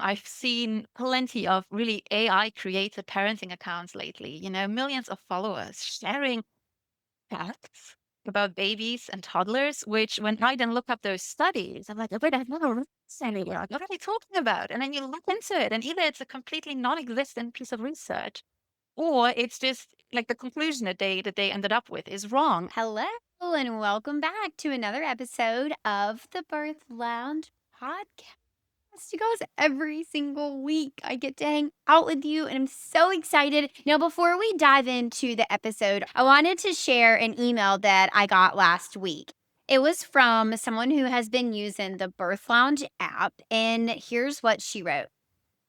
I've seen plenty of really AI created parenting accounts lately, millions of followers sharing facts about babies and toddlers, which when I then look up those studies, I'm like, "Oh, wait, I've never read this anywhere. What are they talking about?" And then you look into it, and either it's a completely non-existent piece of research, or it's just like the conclusion that they ended up with is wrong. Hello, and welcome back to another episode of the Birth Lounge podcast. You guys, every single week I get to hang out with you, and I'm so excited. Now, before we dive into the episode, I wanted to share an email that I got last week. It was from someone who has been using the Birth Lounge app, and here's what she wrote.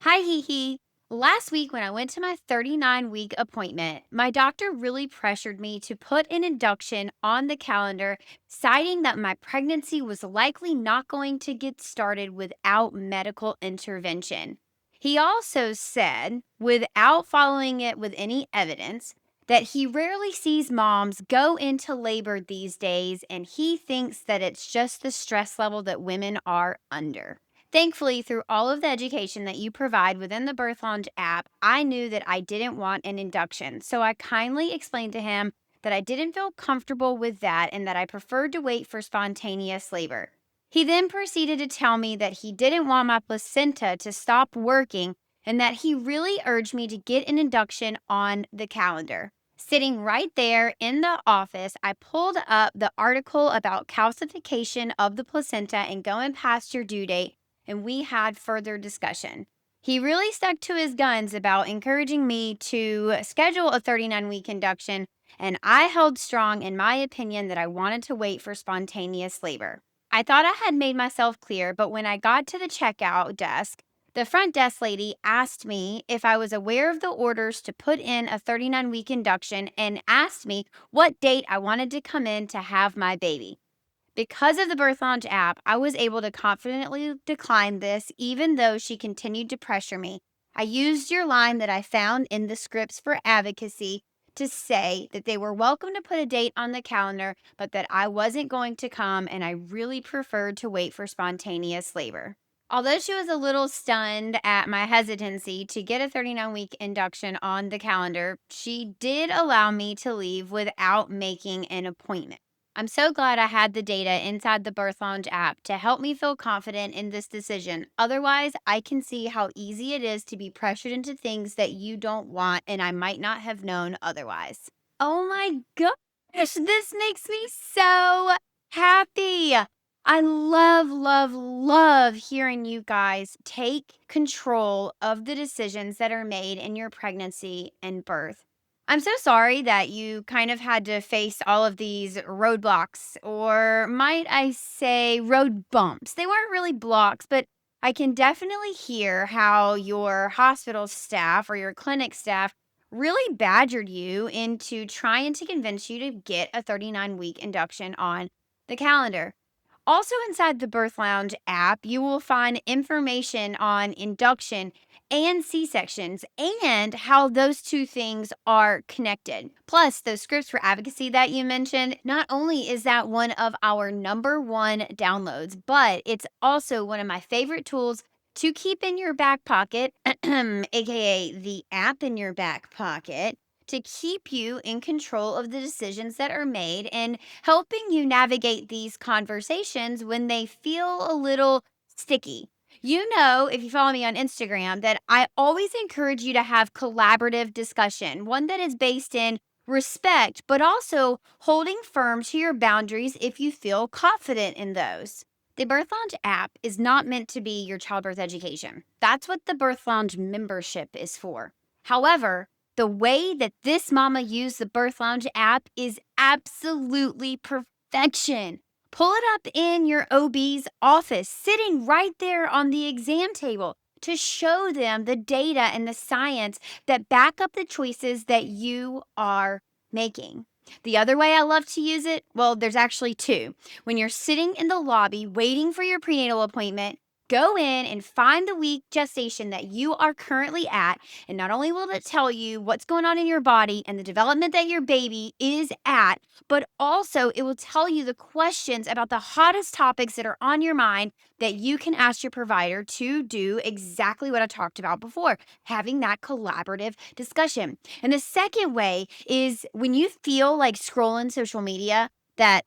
Hi, HeHe. Last week, when I went to my 39-week appointment, my doctor really pressured me to put an induction on the calendar, citing that my pregnancy was likely not going to get started without medical intervention. He also said, without following it with any evidence, that he rarely sees moms go into labor these days, and he thinks that it's just the stress level that women are under. Thankfully, through all of the education that you provide within the Birth Lounge app, I knew that I didn't want an induction. So I kindly explained to him that I didn't feel comfortable with that and that I preferred to wait for spontaneous labor. He then proceeded to tell me that he didn't want my placenta to stop working and that he really urged me to get an induction on the calendar. Sitting right there in the office, I pulled up the article about calcification of the placenta and going past your due date, and we had further discussion. He really stuck to his guns about encouraging me to schedule a 39-week induction, and I held strong in my opinion that I wanted to wait for spontaneous labor. I thought I had made myself clear, but when I got to the checkout desk, the front desk lady asked me if I was aware of the orders to put in a 39-week induction and asked me what date I wanted to come in to have my baby. Because of the Birth Lounge app, I was able to confidently decline this even though she continued to pressure me. I used your line that I found in the scripts for Advocacy to say that they were welcome to put a date on the calendar, but that I wasn't going to come and I really preferred to wait for spontaneous labor. Although she was a little stunned at my hesitancy to get a 39-week induction on the calendar, she did allow me to leave without making an appointment. I'm so glad I had the data inside the Birth Lounge app to help me feel confident in this decision. Otherwise, I can see how easy it is to be pressured into things that you don't want, and I might not have known otherwise. Oh my gosh, this makes me so happy. I love, love, love hearing you guys take control of the decisions that are made in your pregnancy and birth. I'm so sorry that you kind of had to face all of these roadblocks, or might I say road bumps. They weren't really blocks, but I can definitely hear how your hospital staff or your clinic staff really badgered you into trying to convince you to get a 39-week induction on the calendar. Also, inside the Birth Lounge app, you will find information on induction and C sections and how those two things are connected. Plus, those scripts for advocacy that you mentioned, not only is that one of our number one downloads, but it's also one of my favorite tools to keep in your back pocket, aka the app in your back pocket, to keep you in control of the decisions that are made and helping you navigate these conversations when they feel a little sticky. You know, if you follow me on Instagram, that I always encourage you to have collaborative discussion, one that is based in respect, but also holding firm to your boundaries if you feel confident in those. The Birth Lounge app is not meant to be your childbirth education. That's what the Birth Lounge membership is for. However, the way that this mama used the Birth Lounge app is absolutely perfection. Pull it up in your OB's office, sitting right there on the exam table to show them the data and the science that back up the choices that you are making. The other way I love to use it, well, there's actually two. When you're sitting in the lobby waiting for your prenatal appointment, Go in and find the week gestation that you are currently at. And not only will it tell you what's going on in your body and the development that your baby is at, but also it will tell you the questions about the hottest topics that are on your mind that you can ask your provider to do exactly what I talked about before, having that collaborative discussion. And the second way is when you feel like scrolling social media that,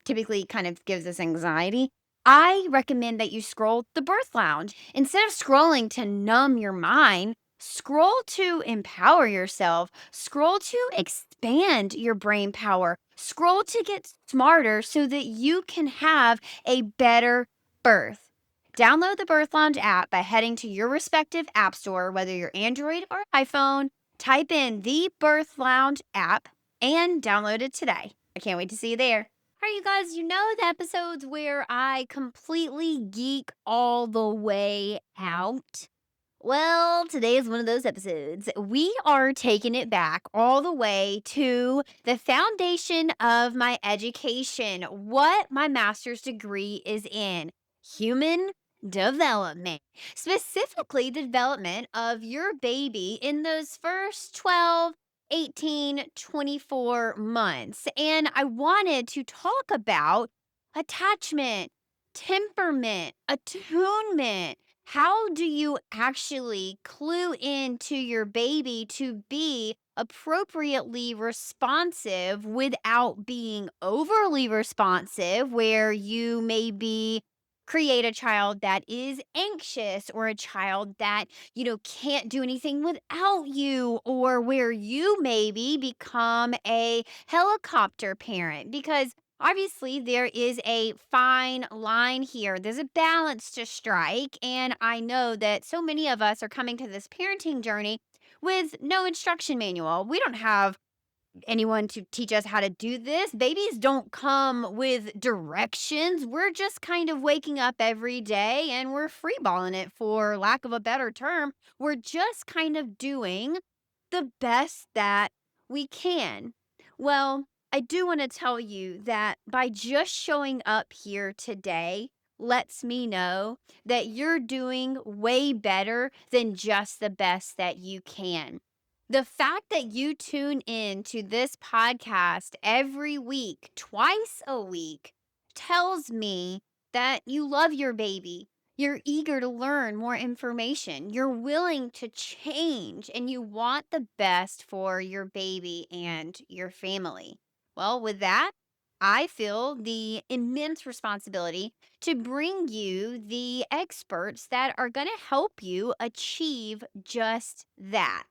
typically kind of gives us anxiety. I recommend that you scroll the birth lounge. Instead of scrolling to numb your mind, scroll to empower yourself, scroll to expand your brain power, scroll to get smarter so that you can have a better birth. Download the Birth Lounge app by heading to your respective app store, whether you're Android or iPhone. Type in the Birth Lounge app and download it today. I can't wait to see you there. All right, you guys, the episodes where I completely geek all the way out? Well, today is one of those episodes. We are taking it back all the way to the foundation of my education, what my master's degree is in human development, specifically the development of your baby in those first 12, 18, 24 months. And I wanted to talk about attachment, temperament, attunement. How do you actually clue into your baby to be appropriately responsive without being overly responsive, where you maybe create a child that is anxious or a child that, can't do anything without you, or where you maybe become a helicopter parent? Because obviously, there is a fine line here. There's a balance to strike. And I know that so many of us are coming to this parenting journey with no instruction manual. We don't have anyone to teach us how to do this. Babies don't come with directions. We're just kind of waking up every day and we're freeballing it, for lack of a better term. We're just kind of doing the best that we can. Well, I do want to tell you that by just showing up here today lets me know that you're doing way better than just the best that you can. The fact that you tune in to this podcast every week, twice a week, tells me that you love your baby. You're eager to learn more information. You're willing to change and you want the best for your baby and your family. Well, with that, I feel the immense responsibility to bring you the experts that are going to help you achieve just that.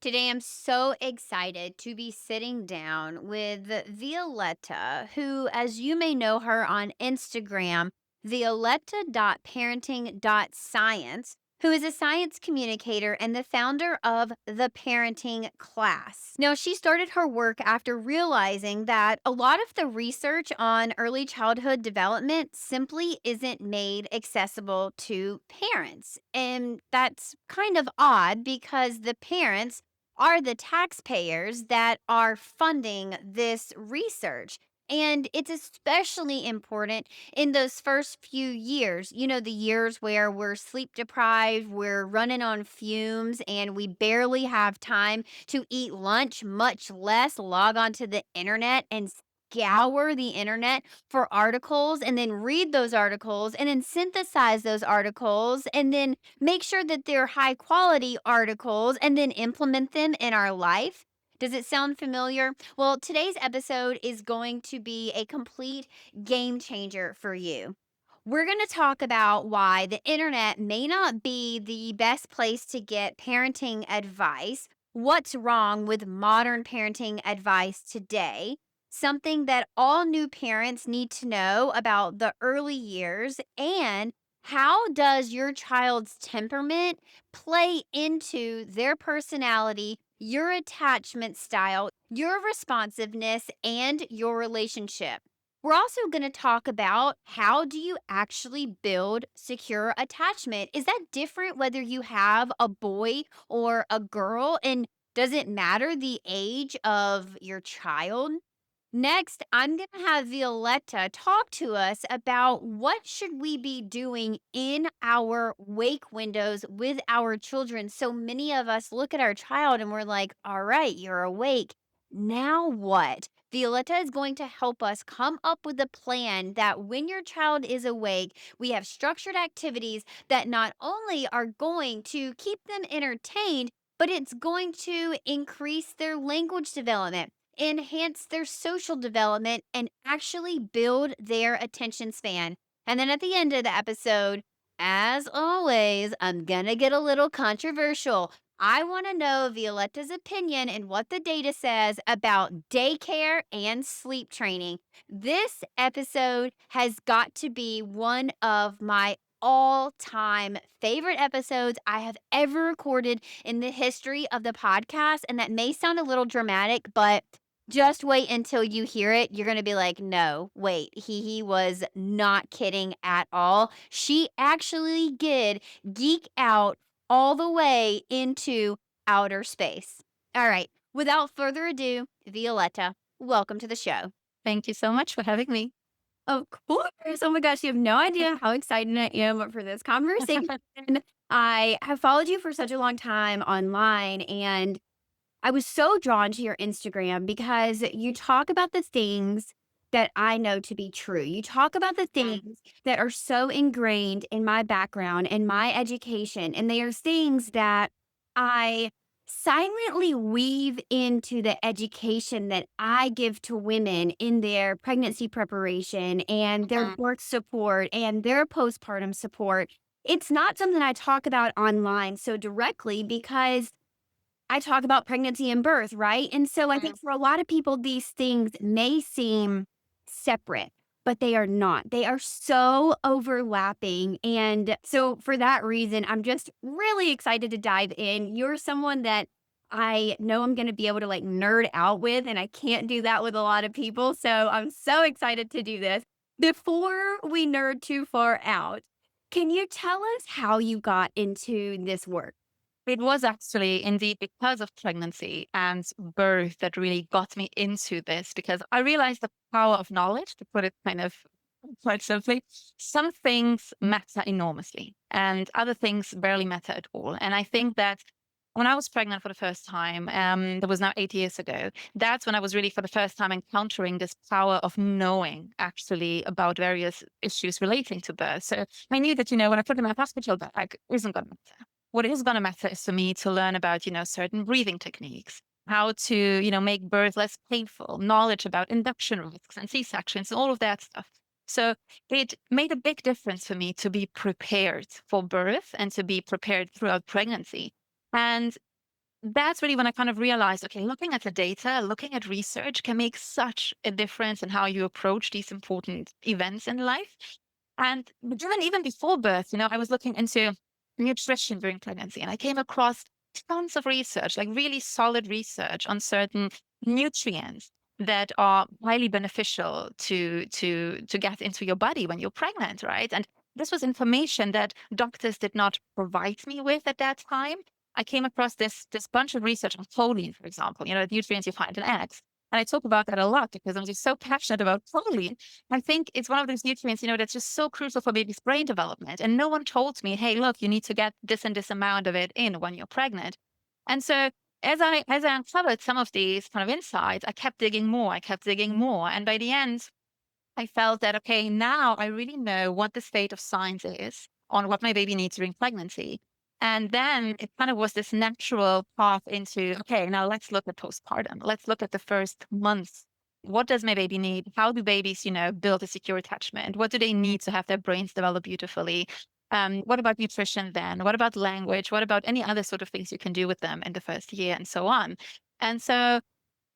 Today, I'm so excited to be sitting down with Violeta, who, as you may know her on Instagram, violetta.parenting.science, who is a science communicator and the founder of the Parenting Class. Now, she started her work after realizing that a lot of the research on early childhood development simply isn't made accessible to parents. And that's kind of odd because the parents are the taxpayers that are funding this research. And it's especially important in those first few years, the years where we're sleep deprived, we're running on fumes, and we barely have time to eat lunch, much less log onto the internet and scour the internet for articles and then read those articles and then synthesize those articles and then make sure that they're high quality articles and then implement them in our life. Does it sound familiar? Well, today's episode is going to be a complete game changer for you. We're going to talk about why the internet may not be the best place to get parenting advice, what's wrong with modern parenting advice today, something that all new parents need to know about the early years, and how does your child's temperament play into their personality, your attachment style, your responsiveness, and your relationship. We're also going to talk about how do you actually build secure attachment? Is that different whether you have a boy or a girl? And does it matter the age of your child? Next, I'm going to have Violetta talk to us about what should we be doing in our wake windows with our children. So many of us look at our child and we're like, "All right, you're awake. Now what?" Violetta is going to help us come up with a plan that when your child is awake, we have structured activities that not only are going to keep them entertained, but it's going to increase their language development, enhance their social development, and actually build their attention span. And then at the end of the episode, as always, I'm going to get a little controversial. I want to know Violetta's opinion and what the data says about daycare and sleep training. This episode has got to be one of my all time favorite episodes I have ever recorded in the history of the podcast. And that may sound a little dramatic, but just wait until you hear it. You're gonna be like, "No, wait, he was not kidding at all." She actually did geek out all the way into outer space. All right, without further ado, Violetta, welcome to the show. Thank you so much for having me. Of course. Oh my gosh, you have no idea how excited I am for this conversation. I have followed you for such a long time online, and I was so drawn to your Instagram because you talk about the things that I know to be true. You talk about the Mm, things that are so ingrained in my background and my education. And they are things that I silently weave into the education that I give to women in their pregnancy preparation and their mm, birth support and their postpartum support. It's not something I talk about online so directly because I talk about pregnancy and birth, right? And so I mm. think for a lot of people, these things may seem separate, but they are not. They are so overlapping. And so for that reason, I'm just really excited to dive in. You're someone that I know I'm going to be able to like nerd out with, and I can't do that with a lot of people. So I'm so excited to do this. Before we nerd too far out, can you tell us how you got into this work? It was actually indeed because of pregnancy and birth that really got me into this because I realized the power of knowledge, to put it kind of quite simply. Some things matter enormously and other things barely matter at all. And I think that when I was pregnant for the first time, that was now 8 years ago, that's when I was really for the first time encountering this power of knowing actually about various issues relating to birth. So I knew that, when I put in my hospital bag, it isn't going to matter. What is going to matter is for me to learn about, certain breathing techniques, how to, make birth less painful, knowledge about induction risks and C-sections, and all of that stuff. So it made a big difference for me to be prepared for birth and to be prepared throughout pregnancy. And that's really when I kind of realized, okay, looking at the data, looking at research can make such a difference in how you approach these important events in life. And even before birth, I was looking into nutrition during pregnancy and I came across tons of research, like really solid research on certain nutrients that are highly beneficial to get into your body when you're pregnant, right? And this was information that doctors did not provide me with at that time. I came across this bunch of research on choline, for example, the nutrients you find in eggs. And I talk about that a lot because I'm just so passionate about choline. I think it's one of those nutrients, that's just so crucial for baby's brain development. And no one told me, hey, look, you need to get this and this amount of it in when you're pregnant. And so as I uncovered some of these kind of insights, I kept digging more, I kept digging more. And by the end, I felt that, okay, now I really know what the state of science is on what my baby needs during pregnancy. And then it kind of was this natural path into, okay, now let's look at postpartum. Let's look at the first months. What does my baby need? How do babies, build a secure attachment? What do they need to have their brains develop beautifully? What about nutrition then? What about language? What about any other sort of things you can do with them in the first year and so on? And so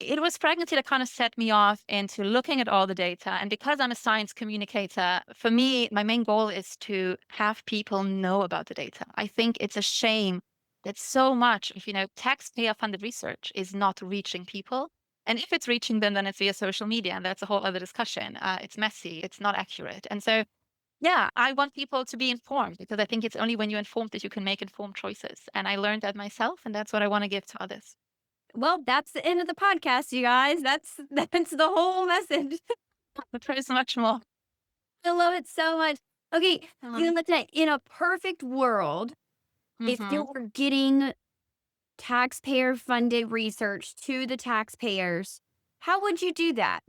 it was pregnancy that kind of set me off into looking at all the data. And because I'm a science communicator, for me, my main goal is to have people know about the data. I think it's a shame that so much of, taxpayer funded research is not reaching people. And if it's reaching them, then it's via social media. And that's a whole other discussion. It's messy, it's not accurate. And so, yeah, I want people to be informed because I think it's only when you're informed that you can make informed choices. And I learned that myself. And that's what I want to give to others. Well, that's the end of the podcast, you guys. That's the whole message. But there's much more. I love it so much. Okay, Mm-hmm. let's say in a perfect world, if you Mm-hmm. were getting taxpayer funded research to the taxpayers, how would you do that?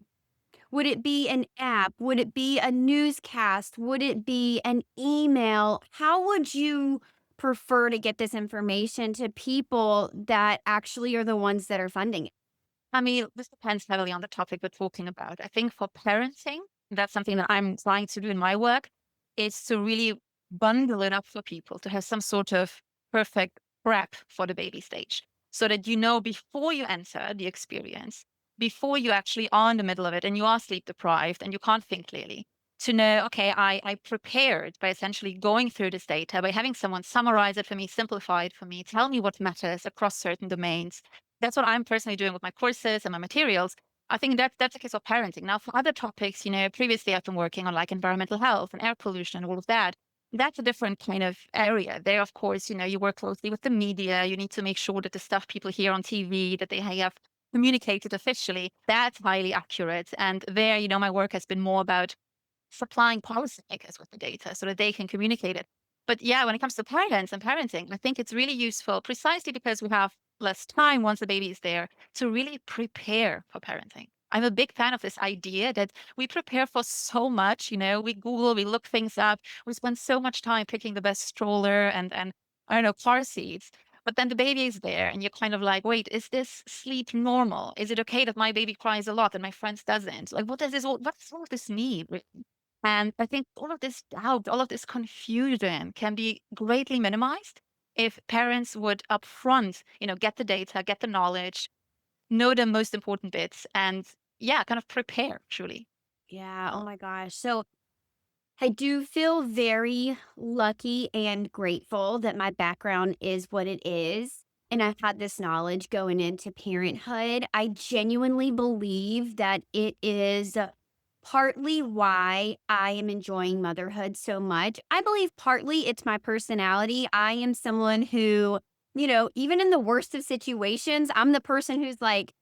Would it be an app? Would it be a newscast? Would it be an email? How would you prefer to get this information to people that actually are the ones that are funding it? I mean, this depends heavily on the topic we're talking about. I think for parenting, that's something that I'm trying to do in my work, is to really bundle it up for people to have some sort of perfect prep for the baby stage so that you know before you enter the experience, before you actually are in the middle of it and you are sleep deprived and you can't think clearly, to know, okay, I prepared by essentially going through this data, by having someone summarize it for me, simplify it for me, tell me what matters across certain domains. That's what I'm personally doing with my courses and my materials. I think that's the case of parenting. Now, for other topics, previously I've been working on like environmental health and air pollution and all of that. That's a different kind of area. There, of course, you work closely with the media. You need to make sure that the stuff people hear on TV, that they have communicated officially, that's highly accurate. And there, my work has been more about supplying policymakers with the data so that they can communicate it. But yeah, when it comes to parents and parenting, I think it's really useful precisely because we have less time once the baby is there to really prepare for parenting. I'm a big fan of this idea that we prepare for so much, we Google, we look things up, we spend so much time picking the best stroller and I don't know, car seats. But then the baby is there and you're kind of like, wait, is this sleep normal? Is it okay that my baby cries a lot and my friends doesn't? Like, what does all of this mean? And I think all of this doubt, all of this confusion can be greatly minimized if parents would upfront, get the data, get the knowledge, know the most important bits, and yeah, kind of prepare truly. Yeah. Oh my gosh. So I do feel very lucky and grateful that my background is what it is. And I've had this knowledge going into parenthood. I genuinely believe that it is partly why I am enjoying motherhood so much. I believe partly it's my personality. I am someone who, even in the worst of situations, I'm the person who's like,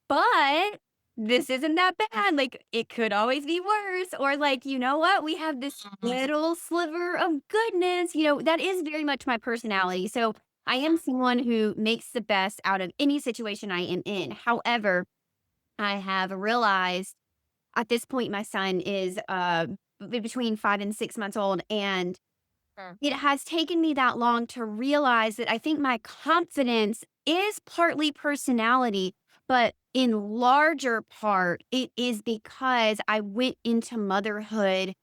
but this isn't that bad, like, it could always be worse, or like, you know what? We have this Mhm, little sliver of goodness, that is very much my personality, so I am someone who makes the best out of any situation I am in. However, I have realized at this point, my son is, between 5 and 6 months old, and mm, it has taken me that long to realize that I think my confidence is partly personality, but in larger part, it is because I went into motherhood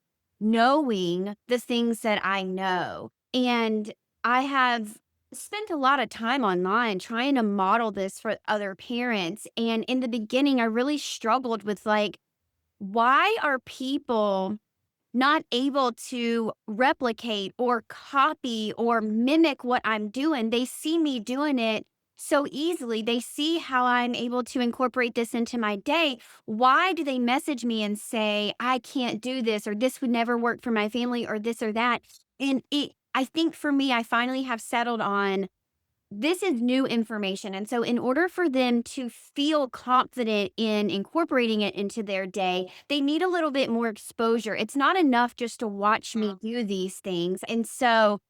knowing the things that I know. And I have spent a lot of time online trying to model this for other parents. And in the beginning, I really struggled with like, why are people not able to replicate or copy or mimic what I'm doing? They see me doing it so easily. They see how I'm able to incorporate this into my day. Why do they message me and say, I can't do this, or this would never work for my family, or this or that? I think for me, I finally have settled on this is new information. And so, in order for them to feel confident in incorporating it into their day, they need a little bit more exposure. It's not enough just to watch me mm. do these things. And so,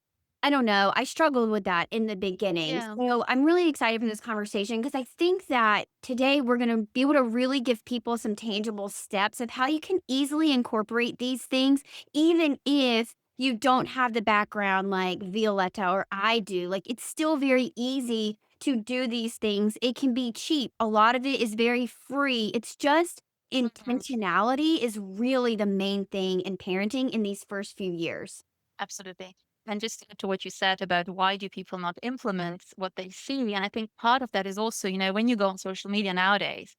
I don't know. I struggled with that in the beginning. Yeah. So I'm really excited for this conversation because I think that today we're going to be able to really give people some tangible steps of how you can easily incorporate these things, even if you don't have the background like Violetta or I do. Like it's still very easy to do these things. It can be cheap. A lot of it is very free. It's just Mhm. intentionality is really the main thing in parenting in these first few years. Absolutely. And just to add to what you said about why do people not implement what they see, and I think part of that is also, when you go on social media nowadays,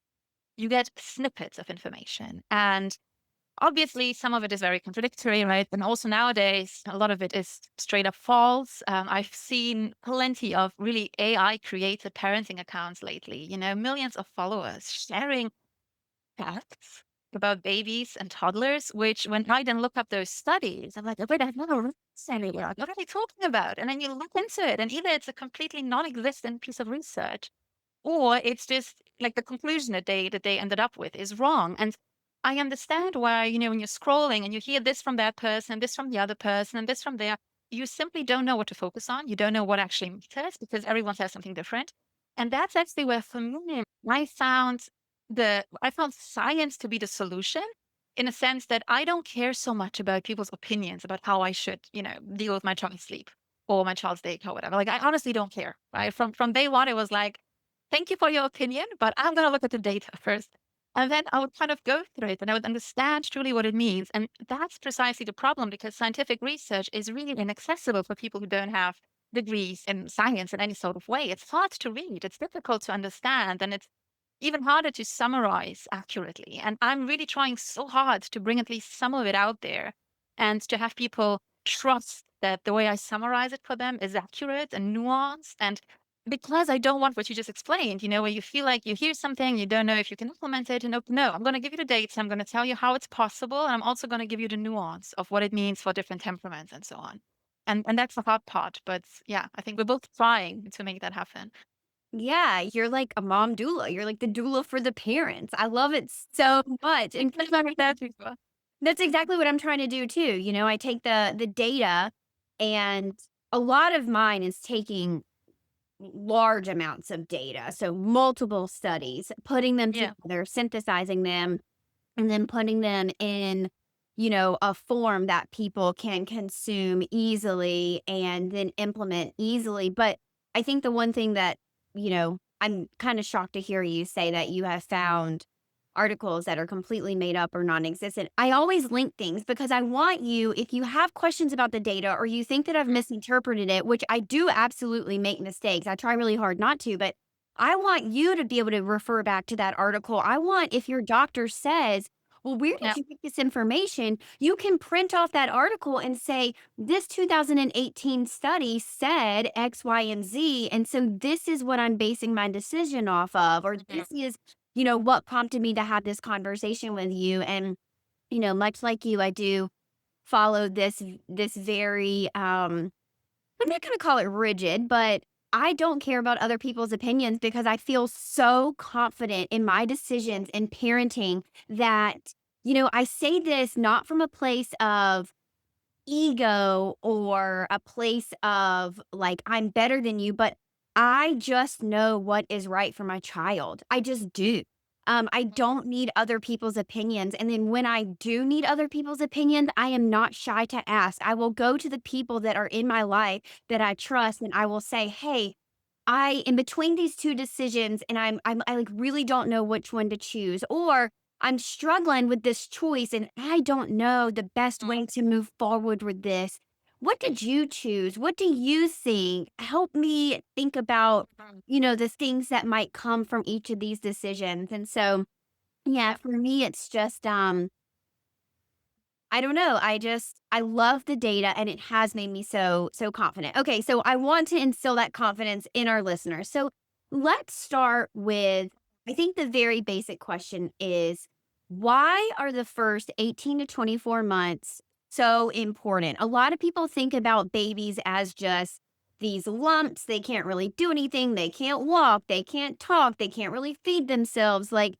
you get snippets of information. And obviously, some of it is very contradictory, right? And also nowadays, a lot of it is straight up false. I've seen plenty of really AI created parenting accounts lately, millions of followers sharing facts about babies and toddlers, which when I then look up those studies, I'm like, wait, I've never read this anywhere. What are they talking about? And then you look into it, and either it's a completely non existent piece of research or it's just like the conclusion that they ended up with is wrong. And I understand why, when you're scrolling and you hear this from that person, this from the other person, and this from there, you simply don't know what to focus on. You don't know what actually matters because everyone says something different. And that's actually where for me, I found science to be the solution, in a sense that I don't care so much about people's opinions about how I should, deal with my child's sleep or my child's daycare or whatever. Like I honestly don't care. Right. From day one, it was like, thank you for your opinion, but I'm gonna look at the data first. And then I would kind of go through it and I would understand truly what it means. And that's precisely the problem, because scientific research is really inaccessible for people who don't have degrees in science in any sort of way. It's hard to read, it's difficult to understand, and it's even harder to summarize accurately. And I'm really trying so hard to bring at least some of it out there and to have people trust that the way I summarize it for them is accurate and nuanced. And because I don't want what you just explained, where you feel like you hear something, you don't know if you can implement it. And no, I'm going to give you the dates. I'm going to tell you how it's possible. And I'm also going to give you the nuance of what it means for different temperaments and so on. And that's the hard part. But yeah, I think we're both trying to make that happen. Yeah, you're like a mom doula. You're like the doula for the parents. I love it so much. And That's what that is. that's exactly what I'm trying to do too. I take the data, and a lot of mine is taking large amounts of data. So multiple studies, putting them Yeah. together, synthesizing them, and then putting them in, a form that people can consume easily and then implement easily. But I think the one thing that, I'm kind of shocked to hear you say that you have found articles that are completely made up or non-existent. I always link things because I want you, if you have questions about the data or you think that I've misinterpreted it, which I do absolutely make mistakes. I try really hard not to, but I want you to be able to refer back to that article. I want, if your doctor says, well, where did Yeah. you get this information? You can print off that article and say, this 2018 study said X, Y, and Z. And so this is what I'm basing my decision off of, or Mhm. this is, what prompted me to have this conversation with you. And, much like you, I do follow this very I'm not gonna call it rigid, but I don't care about other people's opinions because I feel so confident in my decisions in parenting that, I say this not from a place of ego or a place of like, I'm better than you, but I just know what is right for my child. I just do. I don't need other people's opinions. And then when I do need other people's opinions, I am not shy to ask. I will go to the people that are in my life that I trust and I will say, hey, I in between these 2 decisions and I like really don't know which one to choose, or I'm struggling with this choice and I don't know the best way to move forward with this. What did you choose? What do you think? Help me think about, Mhm. the things that might come from each of these decisions. And so, yeah, Yeah. for me it's just I don't know. I love the data and it has made me so confident. Okay, so I want to instill that confidence in our listeners. So let's start with I think the very basic question is why are the first 18 to 24 months so important? A lot of people think about babies as just these lumps, they can't really do anything, they can't walk, they can't talk, they can't really feed themselves. Like,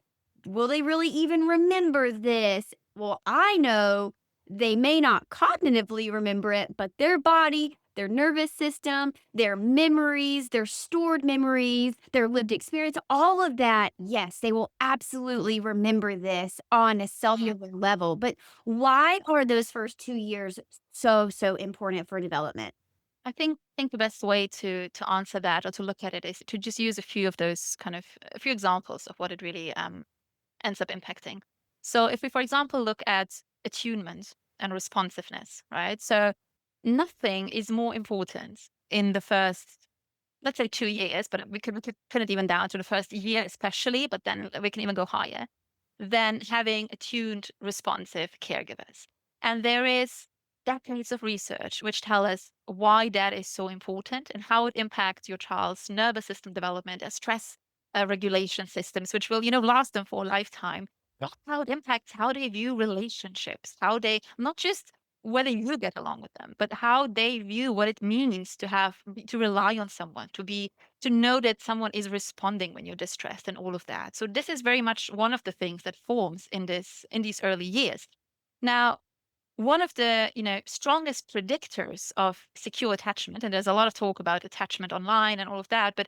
will they really even remember this? Well, I know they may not cognitively remember it, but their body, their nervous system, their memories, their stored memories, their lived experience, all of that, yes, they will absolutely remember this on a cellular level. But why are those first 2 years so important for development? I think the best way to answer that or to look at it is to just use a few of those kind of a few examples of what it really ends up impacting. So if we, for example, look at attunement and responsiveness, right? So nothing is more important in the first, let's say, 2 years, but we could pin it even down to the first year, especially, but then we can even go higher than having attuned, responsive caregivers. And there is decades of research which tell us why that is so important and how it impacts your child's nervous system development and stress regulation systems, which will, last them for a lifetime. That's how it impacts how they view relationships, how they not just whether you get along with them, but how they view what it means to to rely on someone, to know that someone is responding when you're distressed and all of that. So this is very much one of the things that forms in these early years. Now, one of the strongest predictors of secure attachment, and there's a lot of talk about attachment online and all of that, but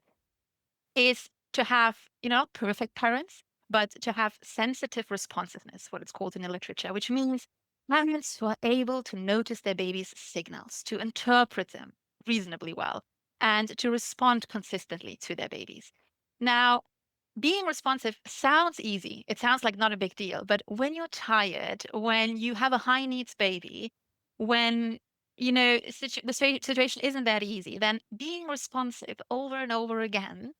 is to have, perfect parents, but to have sensitive responsiveness, what it's called in the literature, which means parents who are able to notice their baby's signals, to interpret them reasonably well, and to respond consistently to their babies. Now, being responsive sounds easy. It sounds like not a big deal, but when you're tired, when you have a high needs baby, when situation isn't that easy, then being responsive over and over again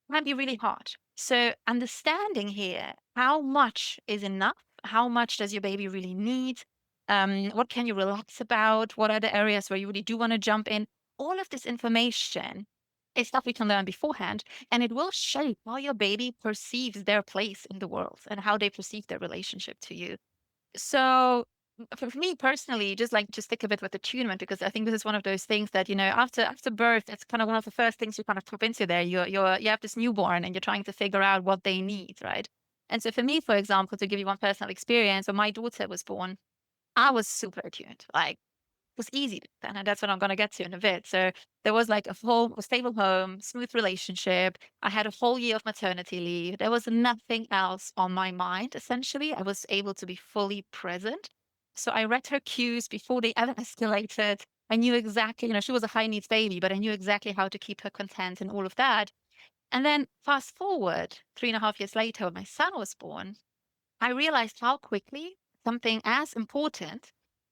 might be really hard. So understanding here how much is enough, how much does your baby really need, what can you relax about, what are the areas where you really do want to jump in. All of this information is stuff we can learn beforehand, and it will shape how your baby perceives their place in the world and how they perceive their relationship to you. So for me personally, just like to stick a bit with attunement, because I think this is one of those things that, after birth, it's kind of one of the first things you kind of pop into there. You have this newborn and you're trying to figure out what they need, right? And so for me, for example, to give you one personal experience, when my daughter was born, I was super attuned. Like was easy then, and that's what I'm gonna get to in a bit. So there was like a stable home, smooth relationship. I had a whole year of maternity leave. There was nothing else on my mind, essentially. I was able to be fully present. So I read her cues before they ever escalated. I knew exactly, she was a high needs baby, but I knew exactly how to keep her content and all of that. And then fast forward 3.5 years later, when my son was born, I realized how quickly something as important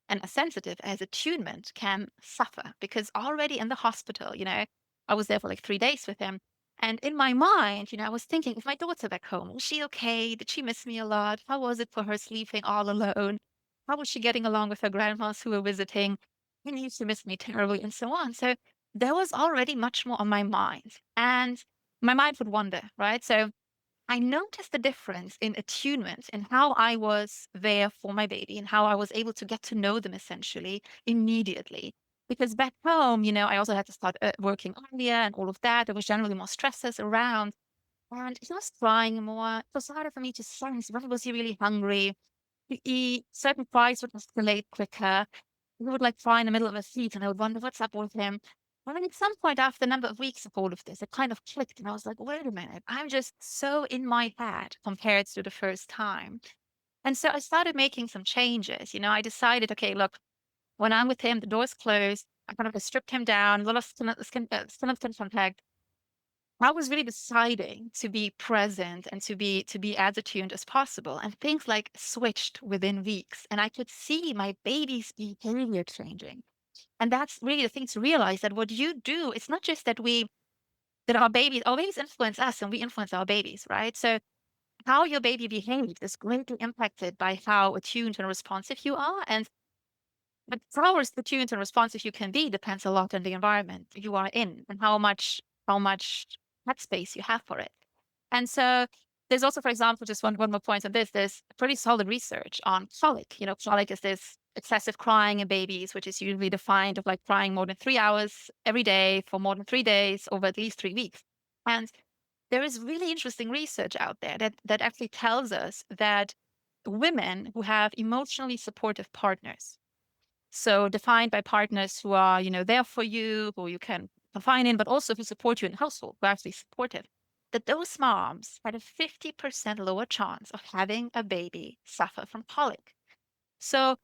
and as sensitive as attunement can suffer. Because already in the hospital, I was there for like 3 days with him. And in my mind, I was thinking, is my daughter back home? Was she okay? Did she miss me a lot? How was it for her sleeping all alone? How was she getting along with her grandmas who were visiting? And used to miss me terribly, and so on. So there was already much more on my mind. And my mind would wander, right? So I noticed the difference in attunement and how I was there for my baby and how I was able to get to know them essentially immediately. Because back home, I also had to start working earlier and all of that. There was generally more stresses around. And he was crying more. It was harder for me to sense when was he really hungry. To eat, certain cries would escalate quicker. He would like cry in the middle of a seat, and I would wonder what's up with him. And then at some point, after a number of weeks of all of this, it kind of clicked, and I was like, wait a minute, I'm just so in my head compared to the first time. And so I started making some changes. I decided, okay, look, when I'm with him, the door's closed. I kind of stripped him down, a little skin of skin contact. I was really deciding to be present and to be as attuned as possible. And things like switched within weeks. And I could see my baby's behavior changing. And that's really the thing to realize that what you do, it's not just that our babies influence us and we influence our babies, right? So how your baby behaves is greatly impacted by how attuned and responsive you are. And but how attuned and responsive you can be depends a lot on the environment you are in and how much headspace you have for it. And so there's also, for example, just one more point on this. There's pretty solid research on colic. Colic is this excessive crying in babies, which is usually defined of like crying more than 3 hours every day for more than 3 days over at least 3 weeks. And there is really interesting research out there that actually tells us that women who have emotionally supportive partners, so defined by partners who are, there for you, who you can confide in, but also who support you in the household, who are actually supportive, that those moms had a 50% lower chance of having a baby suffer from colic. So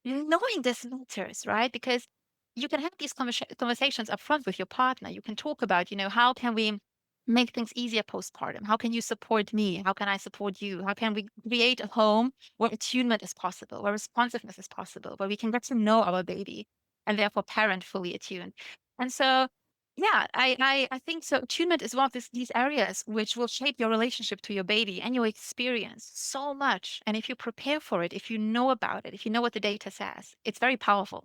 knowing this matters, right? Because you can have these conversations up front with your partner. You can talk about, how can we make things easier postpartum? How can you support me? How can I support you? How can we create a home where attunement is possible, where responsiveness is possible, where we can get to know our baby and therefore parent fully attuned? And so, yeah, I think so. Attunement is one of these areas which will shape your relationship to your baby and your experience so much. And if you prepare for it, if you know about it, if you know what the data says, it's very powerful.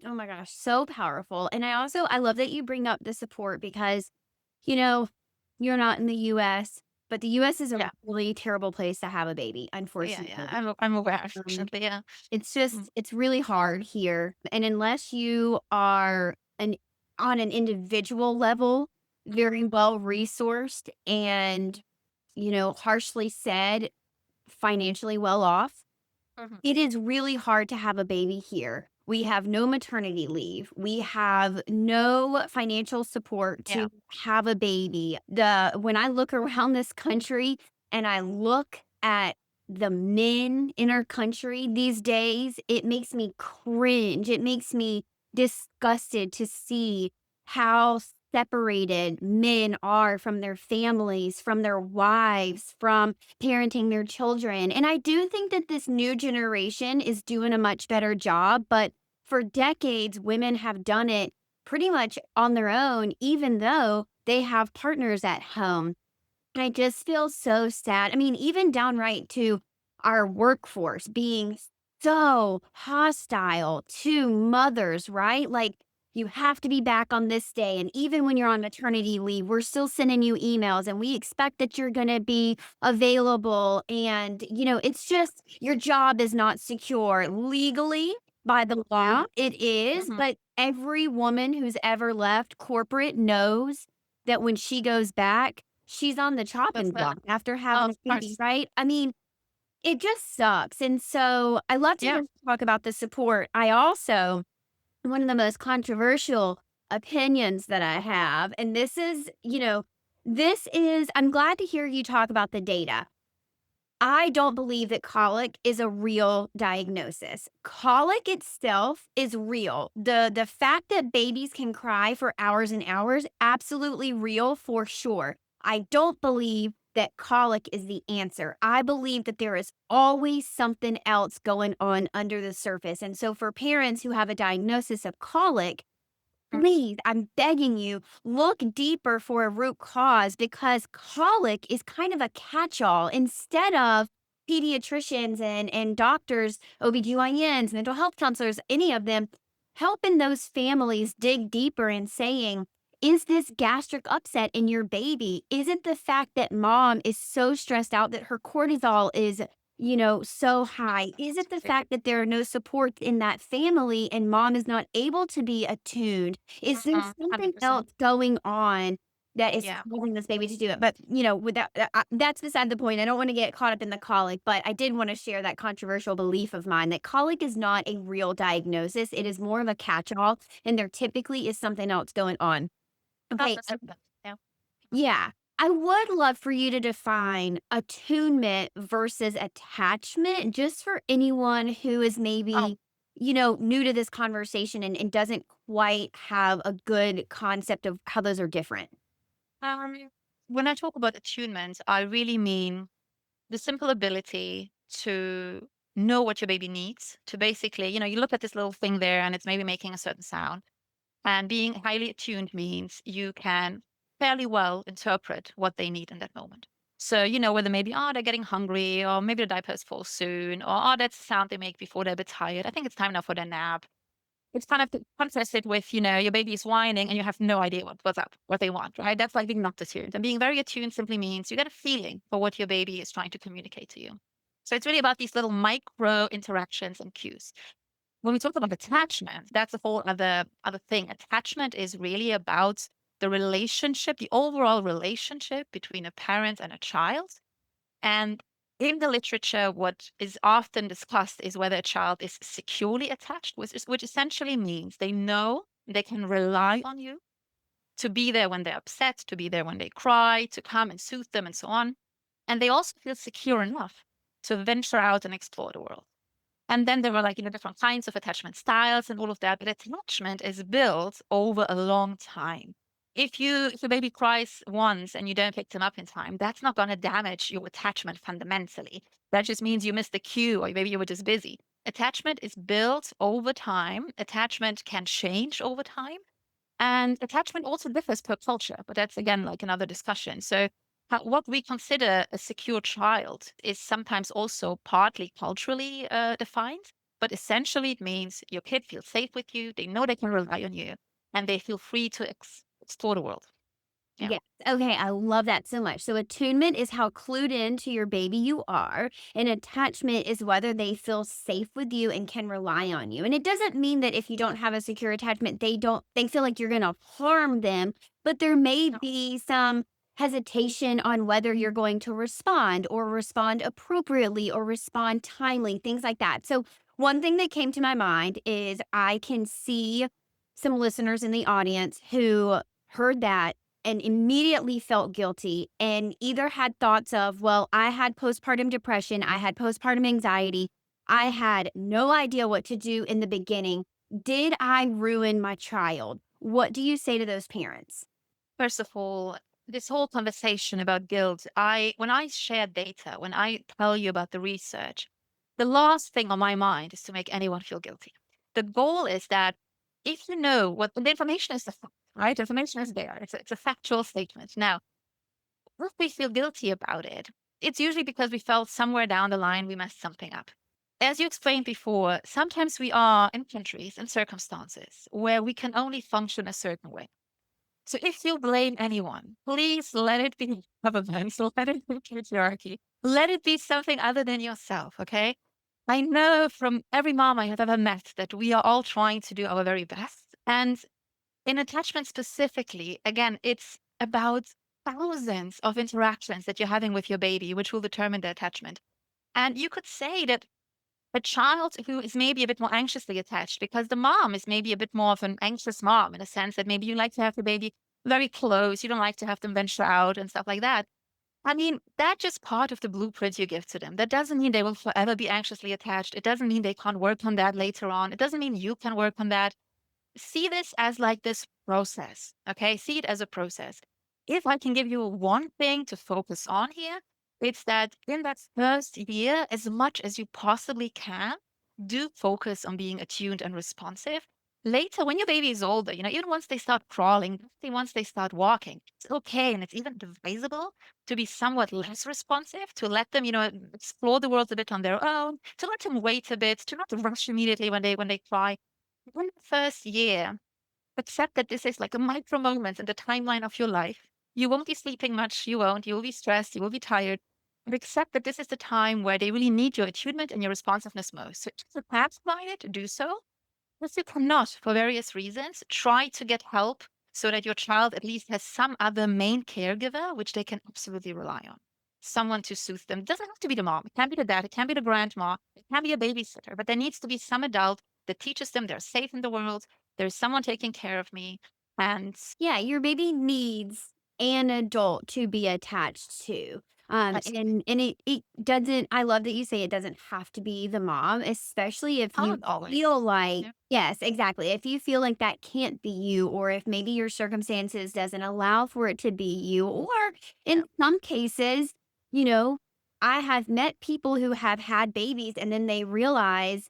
Oh my gosh, so powerful. And I love that you bring up the support because, you know, you're not in the US, but the US is a Yeah. really terrible place to have a baby, Yeah, yeah. unfortunately. I'm aware, Um, unfortunately, yeah. Mm, it's really hard here, and unless you are on an individual level, very well resourced and, harshly said, financially well off, mhm. it is really hard to have a baby here. We have no maternity leave. We have no financial support Yeah. to have a baby. When I look around this country and I look at the men in our country these days, it makes me cringe. It makes me disgusted to see how separated men are from their families, from their wives, from parenting their children. And I do think that this new generation is doing a much better job, but for decades, women have done it pretty much on their own, even though they have partners at home. I just feel so sad. I mean, even downright to our workforce being so hostile to mothers, right? Like, you have to be back on this day. And even when you're on maternity leave, we're still sending you emails and we expect that you're going to be available. And, it's just your job is not secure legally by the law. It is. Mhm. But every woman who's ever left corporate knows that when she goes back, she's on the chopping That's block after having of a baby, course. right? I mean, it just sucks, and so I love to Yeah. hear you talk about the support. I also one of the most controversial opinions that I have, and this is I'm glad to hear you talk about the data. I don't believe that colic is a real diagnosis. Colic itself is real. The fact that babies can cry for hours and hours, absolutely real for sure. I don't believe that colic is the answer. I believe that there is always something else going on under the surface. And so for parents who have a diagnosis of colic, Mm, please, I'm begging you, look deeper for a root cause because colic is kind of a catch-all instead of pediatricians and doctors, OBGYNs, mental health counselors, any of them helping those families dig deeper and saying, is this gastric upset in your baby? Is it the fact that mom is so stressed out that her cortisol is so high? Is it the absolutely. fact that there are no supports in that family and mom is not able to be attuned? Is there Mhm. something 100%. else going on that is Yeah. causing this baby to do it? But, with that's beside the point. I don't want to get caught up in the colic, but I did want to share that controversial belief of mine that colic is not a real diagnosis. It is more of a catch-all, and there typically is something else going on. Okay. 100%. Yeah. Yeah. I would love for you to define attunement versus attachment just for anyone who is Oh, maybe, new to this conversation and doesn't quite have a good concept of how those are different. um, when I talk about attunement, I really mean the simple ability to know what your baby needs, to basically, you look at this little thing there and it's maybe making a certain sound. And being highly attuned means you can fairly well interpret what they need in that moment. So, whether maybe, oh, they're getting hungry, or maybe the diapers fall soon, or oh, that's the sound they make before they're a bit tired. I think it's time now for their nap. It's kind of to contrast it with, your baby is whining and you have no idea what's up, what they want, right? That's like being not attuned. And being very attuned simply means you get a feeling for what your baby is trying to communicate to you. So it's really about these little micro interactions and cues. When we talk about attachment, that's a whole other thing. Attachment is really about the relationship, the overall relationship between a parent and a child. And in the literature, what is often discussed is whether a child is securely attached, which essentially means they know they can rely on you to be there when they're upset, to be there when they cry, to come and soothe them, and so on. And they also feel secure enough to venture out and explore the world. And then there were like, different kinds of attachment styles and all of that. But attachment is built over a long time. If your baby cries once and you don't pick them up in time, that's not going to damage your attachment fundamentally. That just means you missed the cue or maybe you were just busy. Attachment is built over time. Attachment can change over time. And attachment also differs per culture, but that's again like another discussion. So, what we consider a secure child is sometimes also partly culturally defined, but essentially it means your kid feels safe with you, they know they can rely on you, and they feel free to explore the world. Yeah. Yes. Okay, I love that so much. So attunement is how clued in to your baby you are, and attachment is whether they feel safe with you and can rely on you. And it doesn't mean that if you don't have a secure attachment, they feel like you're going to harm them, but there may No. be some hesitation on whether you're going to respond or respond appropriately or respond timely, things like that. So one thing that came to my mind is I can see some listeners in the audience who heard that and immediately felt guilty and either had thoughts of, well, I had postpartum depression, I had postpartum anxiety, I had no idea what to do in the beginning. Did I ruin my child? What do you say to those parents? First of all, this whole conversation about guilt, when I share data, when I tell you about the research, the last thing on my mind is to make anyone feel guilty. The goal is that if you know what the information is, the fact, right? Information is there. It's a factual statement. Now, if we feel guilty about it, it's usually because we felt somewhere down the line we messed something up. As you explained before, sometimes we are in countries and circumstances where we can only function a certain way. So if you blame anyone, please let it be governments, let it be patriarchy, let it be something other than yourself, okay? I know from every mom I have ever met that we are all trying to do our very best. And in attachment specifically, again, it's about thousands of interactions that you're having with your baby, which will determine the attachment. And you could say that a child who is maybe a bit more anxiously attached because the mom is maybe a bit more of an anxious mom in a sense that maybe you like to have the baby very close. You don't like to have them venture out and stuff like that. I mean, that's just part of the blueprint you give to them. That doesn't mean they will forever be anxiously attached. It doesn't mean they can't work on that later on. It doesn't mean you can work on that. See this as like this process. Okay. See it as a process. If I can give you one thing to focus on here, it's that in that first year, as much as you possibly can, do focus on being attuned and responsive. Later, when your baby is older, even once they start crawling, once they start walking, it's okay. And it's even advisable to be somewhat less responsive, to let them, explore the world a bit on their own, to let them wait a bit, to not rush immediately when they cry in the first year, accept that this is like a micro moment in the timeline of your life. You won't be sleeping much. You won't. You will be stressed. You will be tired. But accept that this is the time where they really need your attunement and your responsiveness most. So if you can provide it, do so. If you cannot, for various reasons, try to get help so that your child at least has some other main caregiver which they can absolutely rely on. Someone to soothe them. It doesn't have to be the mom. It can be the dad. It can be the grandma. It can be a babysitter. But there needs to be some adult that teaches them they're safe in the world. There's someone taking care of me. And Yeah, your baby needs an adult to be attached to. absolutely, And it doesn't I love that you say it doesn't have to be the mom, especially if you not always. feel like Yeah. yes, exactly. If you feel like that can't be you, or if maybe your circumstances doesn't allow for it to be you, or Yeah. in some cases, you know, I have met people who have had babies and then they realize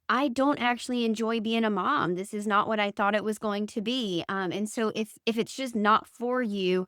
I don't actually enjoy being a mom. This is not what I thought it was going to be. And so if it's just not for you,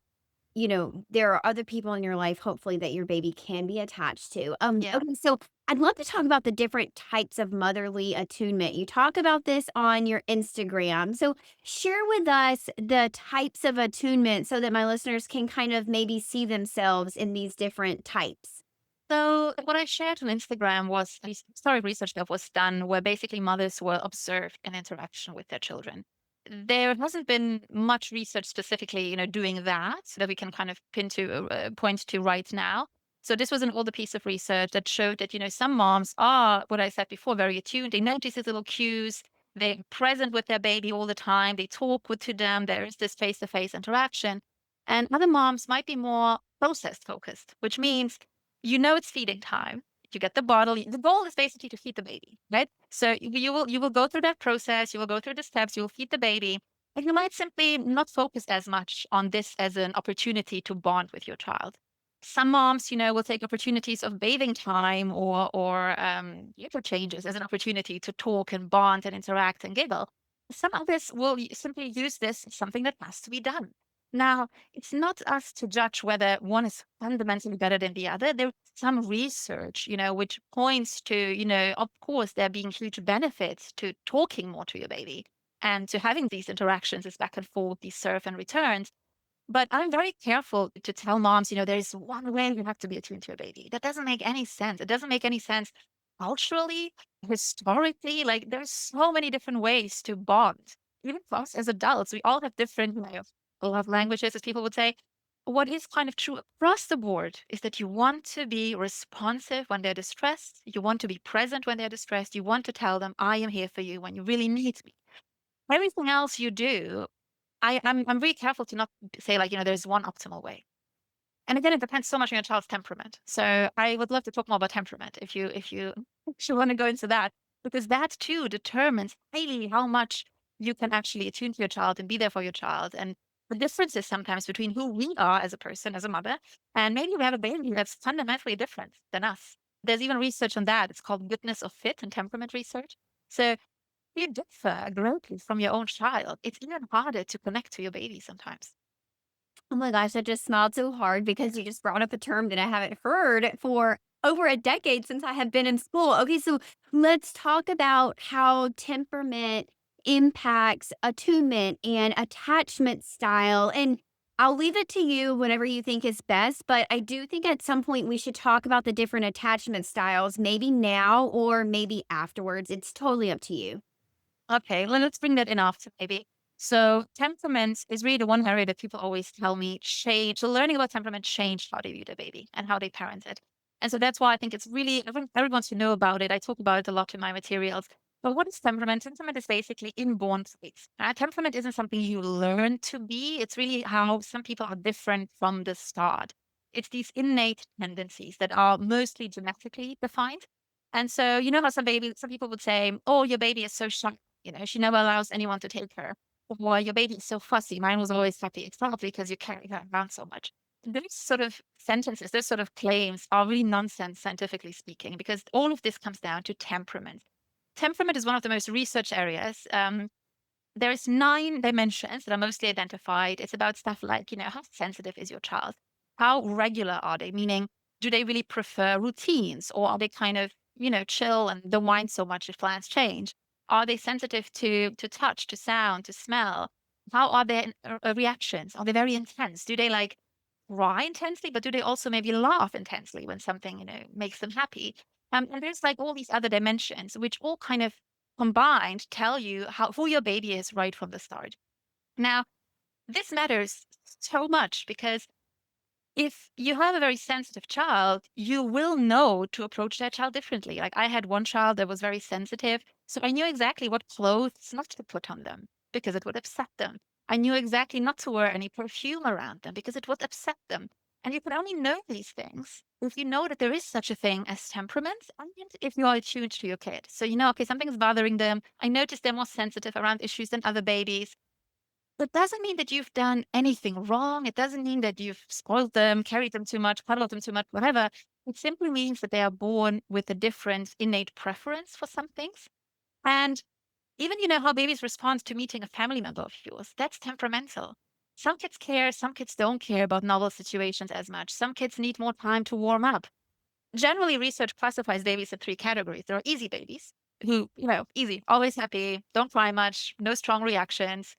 there are other people in your life, hopefully, that your baby can be attached to. Yeah. Okay, so I'd love to talk about the different types of motherly attunement. You talk about this on your Instagram. So share with us the types of attunement so that my listeners can kind of maybe see themselves in these different types. So what I shared on Instagram was historic research that was done where basically mothers were observed in interaction with their children. There hasn't been much research specifically, doing that so that we can kind of point to right now. So this was an older piece of research that showed that, some moms are, what I said before, very attuned. They notice these little cues. They're present with their baby all the time. They talk to them. There is this face-to-face interaction. And other moms might be more process focused, which means it's feeding time. You get the bottle. The goal is basically to feed the baby, right? So you will go through that process. You will go through the steps. You will feed the baby, and you might simply not focus as much on this as an opportunity to bond with your child. Some moms, will take opportunities of bathing time or diaper changes as an opportunity to talk and bond and interact and giggle. Some others will simply use this as something that has to be done. Now, it's not us to judge whether one is fundamentally better than the other. There's some research, which points to, of course, there being huge benefits to talking more to your baby and to having these interactions, this back and forth, these serve and returns. But I'm very careful to tell moms, there's one way you have to be attuned to your baby. That doesn't make any sense. It doesn't make any sense culturally, historically. Like there's so many different ways to bond. Even for us as adults, we all have different, love languages, as people would say. What is kind of true across the board is that you want to be responsive when they're distressed. You want to be present when they're distressed. You want to tell them, I am here for you when you really need me. Everything else you do, I'm really careful to not say like, there's one optimal way. And again, it depends so much on your child's temperament. So I would love to talk more about temperament if you actually want to go into that, because that too determines highly how much you can actually attune to your child and be there for your child. And the differences sometimes between who we are as a person, as a mother, and maybe we have a baby that's fundamentally different than us. There's even research on that. It's called goodness of fit and temperament research. So you differ greatly from your own child. It's even harder to connect to your baby sometimes. Oh my gosh, I just smiled so hard because you just brought up a term that I haven't heard for over a decade since I have been in school. Okay, so let's talk about how temperament impacts attunement and attachment style. And I'll leave it to you whenever you think is best, but I do think at some point we should talk about the different attachment styles, maybe now or maybe afterwards. It's totally up to you. Okay, let's bring that in after maybe. So temperament is really the one area that people always tell me change. So learning about temperament changed how they view their baby and how they parent it. And so that's why I think it's really, everyone should know about it. I talk about it a lot in my materials. But what is temperament? Temperament is basically inborn traits. Temperament isn't something you learn to be. It's really how some people are different from the start. It's these innate tendencies that are mostly genetically defined. And so, you know how some people would say, oh, your baby is so shy, she never allows anyone to take her. Or your baby is so fussy. Mine was always happy. It's probably because you carry her around so much. Those sort of sentences, those sort of claims are really nonsense, scientifically speaking, because all of this comes down to temperament. Temperament is one of the most researched areas. There's 9 dimensions that are mostly identified. It's about stuff like, how sensitive is your child? How regular are they? Meaning, do they really prefer routines or are they kind of, chill and don't mind so much if plans change? Are they sensitive to touch, to sound, to smell? How are their reactions? Are they very intense? Do they like cry intensely, but do they also maybe laugh intensely when something, makes them happy? And there's like all these other dimensions, which all kind of combined tell you who your baby is right from the start. Now, this matters so much because if you have a very sensitive child, you will know to approach that child differently. Like I had one child that was very sensitive, so I knew exactly what clothes not to put on them because it would upset them. I knew exactly not to wear any perfume around them because it would upset them. And you can only know these things if you know that there is such a thing as temperament and if you are attuned to your kid. So you know, okay, something's bothering them. I notice they're more sensitive around issues than other babies. That doesn't mean that you've done anything wrong. It doesn't mean that you've spoiled them, carried them too much, cuddled them too much, whatever. It simply means that they are born with a different innate preference for some things. And even, how babies respond to meeting a family member of yours, that's temperamental. Some kids care, some kids don't care about novel situations as much. Some kids need more time to warm up. Generally, research classifies babies in 3 categories. There are easy babies who, easy, always happy, don't cry much, no strong reactions,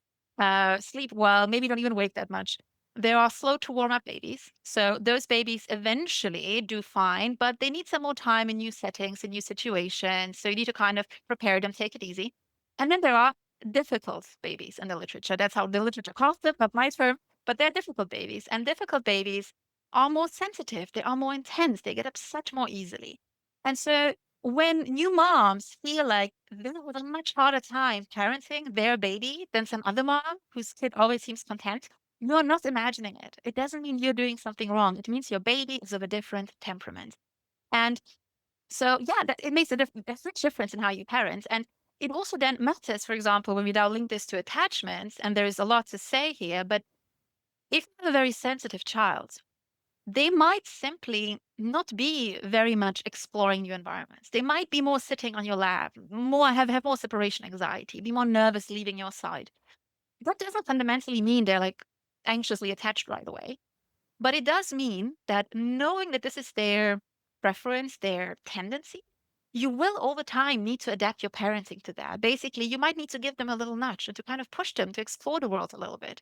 sleep well, maybe don't even wake that much. There are slow to warm up babies. So those babies eventually do fine, but they need some more time in new settings, in new situations. So you need to kind of prepare them, take it easy. And then there are difficult babies in the literature. That's how the literature calls them, not my term, but they're difficult babies. And difficult babies are more sensitive, they are more intense, they get upset more easily. And so when new moms feel like they have a much harder time parenting their baby than some other mom whose kid always seems content, you're not imagining it. It doesn't mean you're doing something wrong. It means your baby is of a different temperament. And so, yeah, it makes a huge difference in how you parent. And it also then matters, for example, when we now link this to attachments, and there's a lot to say here, but if you have a very sensitive child, they might simply not be very much exploring new environments. They might be more sitting on your lap, have more separation anxiety, be more nervous leaving your side. That doesn't fundamentally mean they're like anxiously attached right away. But it does mean that knowing that this is their preference, their tendency, you will over time need to adapt your parenting to that. Basically, you might need to give them a little nudge and to kind of push them to explore the world a little bit.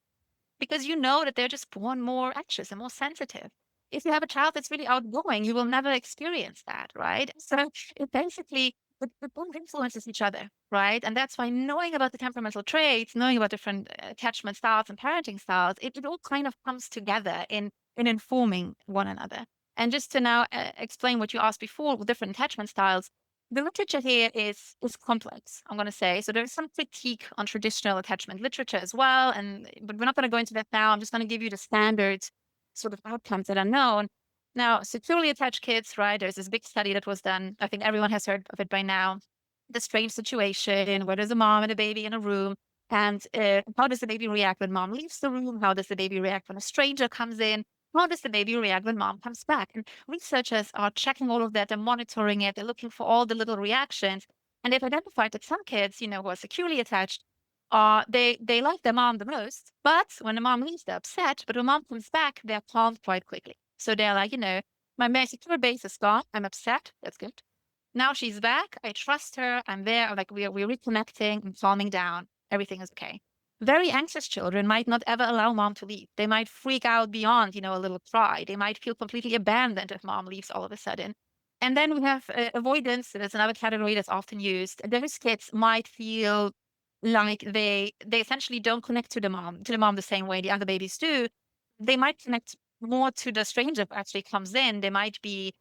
because you know that they're just born more anxious and more sensitive. If you have a child that's really outgoing, you will never experience that, right? So it basically, it both influences each other, right? And that's why knowing about the temperamental traits, knowing about different attachment styles and parenting styles, it all kind of comes together in informing one another. And just to now explain what you asked before with different attachment styles, the literature here is complex, I'm going to say. So there's some critique on traditional attachment literature as well, and but we're not going to go into that now. I'm just going to give you the standard sort of outcomes that are known. Now, securely attached kids, right? There's this big study that was done. I think everyone has heard of it by now. The strange situation where there's a mom and a baby in a room, and how does the baby react when mom leaves the room? How does the baby react when a stranger comes in? How does the baby react when mom comes back? And researchers are checking all of that, they're monitoring it, they're looking for all the little reactions. And they've identified that some kids, who are securely attached, they like their mom the most, but when the mom leaves, they're upset. But when mom comes back, they're calmed quite quickly. So they're like, my secure base is gone. I'm upset. That's good. Now she's back. I trust her. I'm there. Like we're reconnecting and calming down. Everything is okay. Very anxious children might not ever allow mom to leave. They might freak out beyond, a little cry. They might feel completely abandoned if mom leaves all of a sudden. And then we have avoidance. That's another category that's often used. Those kids might feel like they essentially don't connect to the mom the same way the other babies do. They might connect more to the stranger who actually comes in. They might be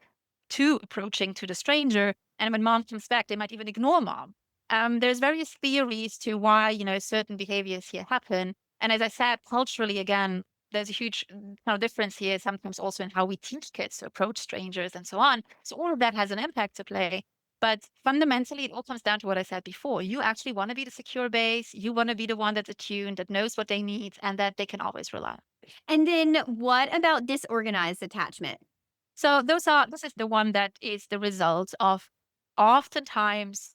too approaching to the stranger. And when mom comes back, they might even ignore mom. There's various theories to why, certain behaviors here happen. And as I said, culturally, again, there's a huge kind of difference here, sometimes also in how we teach kids to approach strangers and so on. So all of that has an impact to play. But fundamentally, it all comes down to what I said before. You actually want to be the secure base. You want to be the one that's attuned, that knows what they need, and that they can always rely on. And then what about disorganized attachment? So this is the one that is the result of oftentimes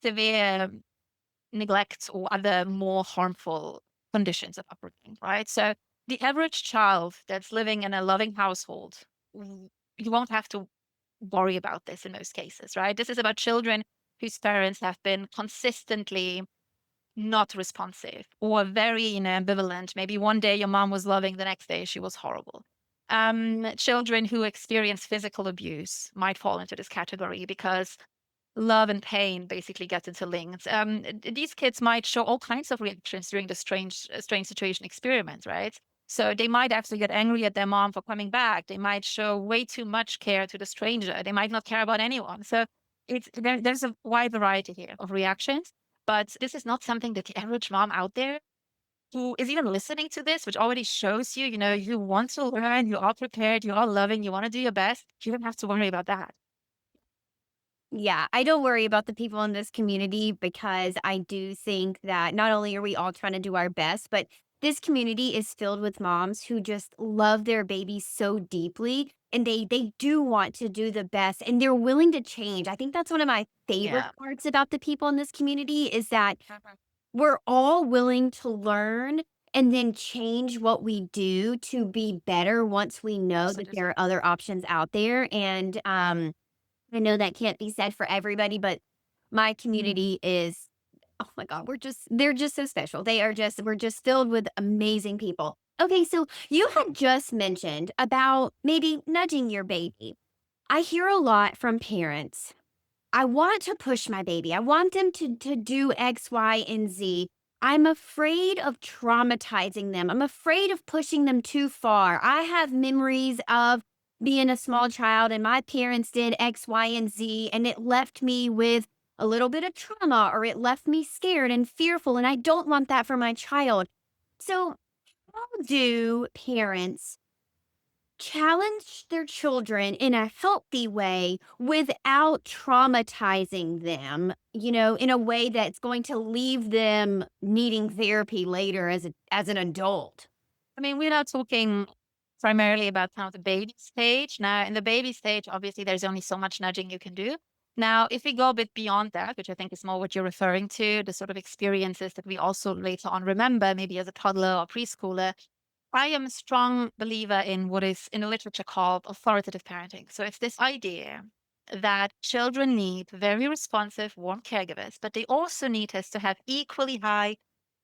severe neglect or other more harmful conditions of upbringing, right? So the average child that's living in a loving household, you won't have to worry about this in most cases, right? This is about children whose parents have been consistently not responsive or very, ambivalent. Maybe one day your mom was loving, the next day she was horrible. Children who experience physical abuse might fall into this category because love and pain basically gets interlinked. These kids might show all kinds of reactions during the strange situation experiment, right? So they might actually get angry at their mom for coming back. They might show way too much care to the stranger. They might not care about anyone. So there's a wide variety here of reactions. But this is not something that the average mom out there who is even listening to this, which already shows you, you want to learn, you are prepared, you are loving, you want to do your best. You don't have to worry about that. Yeah, I don't worry about the people in this community because I do think that not only are we all trying to do our best, but this community is filled with moms who just love their babies so deeply and they do want to do the best and they're willing to change. I think that's one of my favorite Yeah. parts about the people in this community is that Mhm. we're all willing to learn and then change what we do to be better once we know that there Absolutely. are other options out there and I know that can't be said for everybody, but my Mhm. community is oh my god, they're just so special. We're just filled with amazing people. Okay, so you had just mentioned about maybe nudging your baby. I hear a lot from parents. I want to push my baby. I want them to do X, Y, and Z. I'm afraid of traumatizing them. I'm afraid of pushing them too far. I have memories of being a small child and my parents did X, Y, and Z, and it left me with a little bit of trauma or it left me scared and fearful. And I don't want that for my child. So, how do parents challenge their children in a healthy way without traumatizing them, in a way that's going to leave them needing therapy later as an adult. I mean, we're not talking primarily about kind of the baby stage. Now, in the baby stage, obviously, there's only so much nudging you can do. Now, if we go a bit beyond that, which I think is more what you're referring to, the sort of experiences that we also later on remember, maybe as a toddler or preschooler, I am a strong believer in what is in the literature called authoritative parenting. So it's this idea that children need very responsive, warm caregivers, but they also need us to have equally high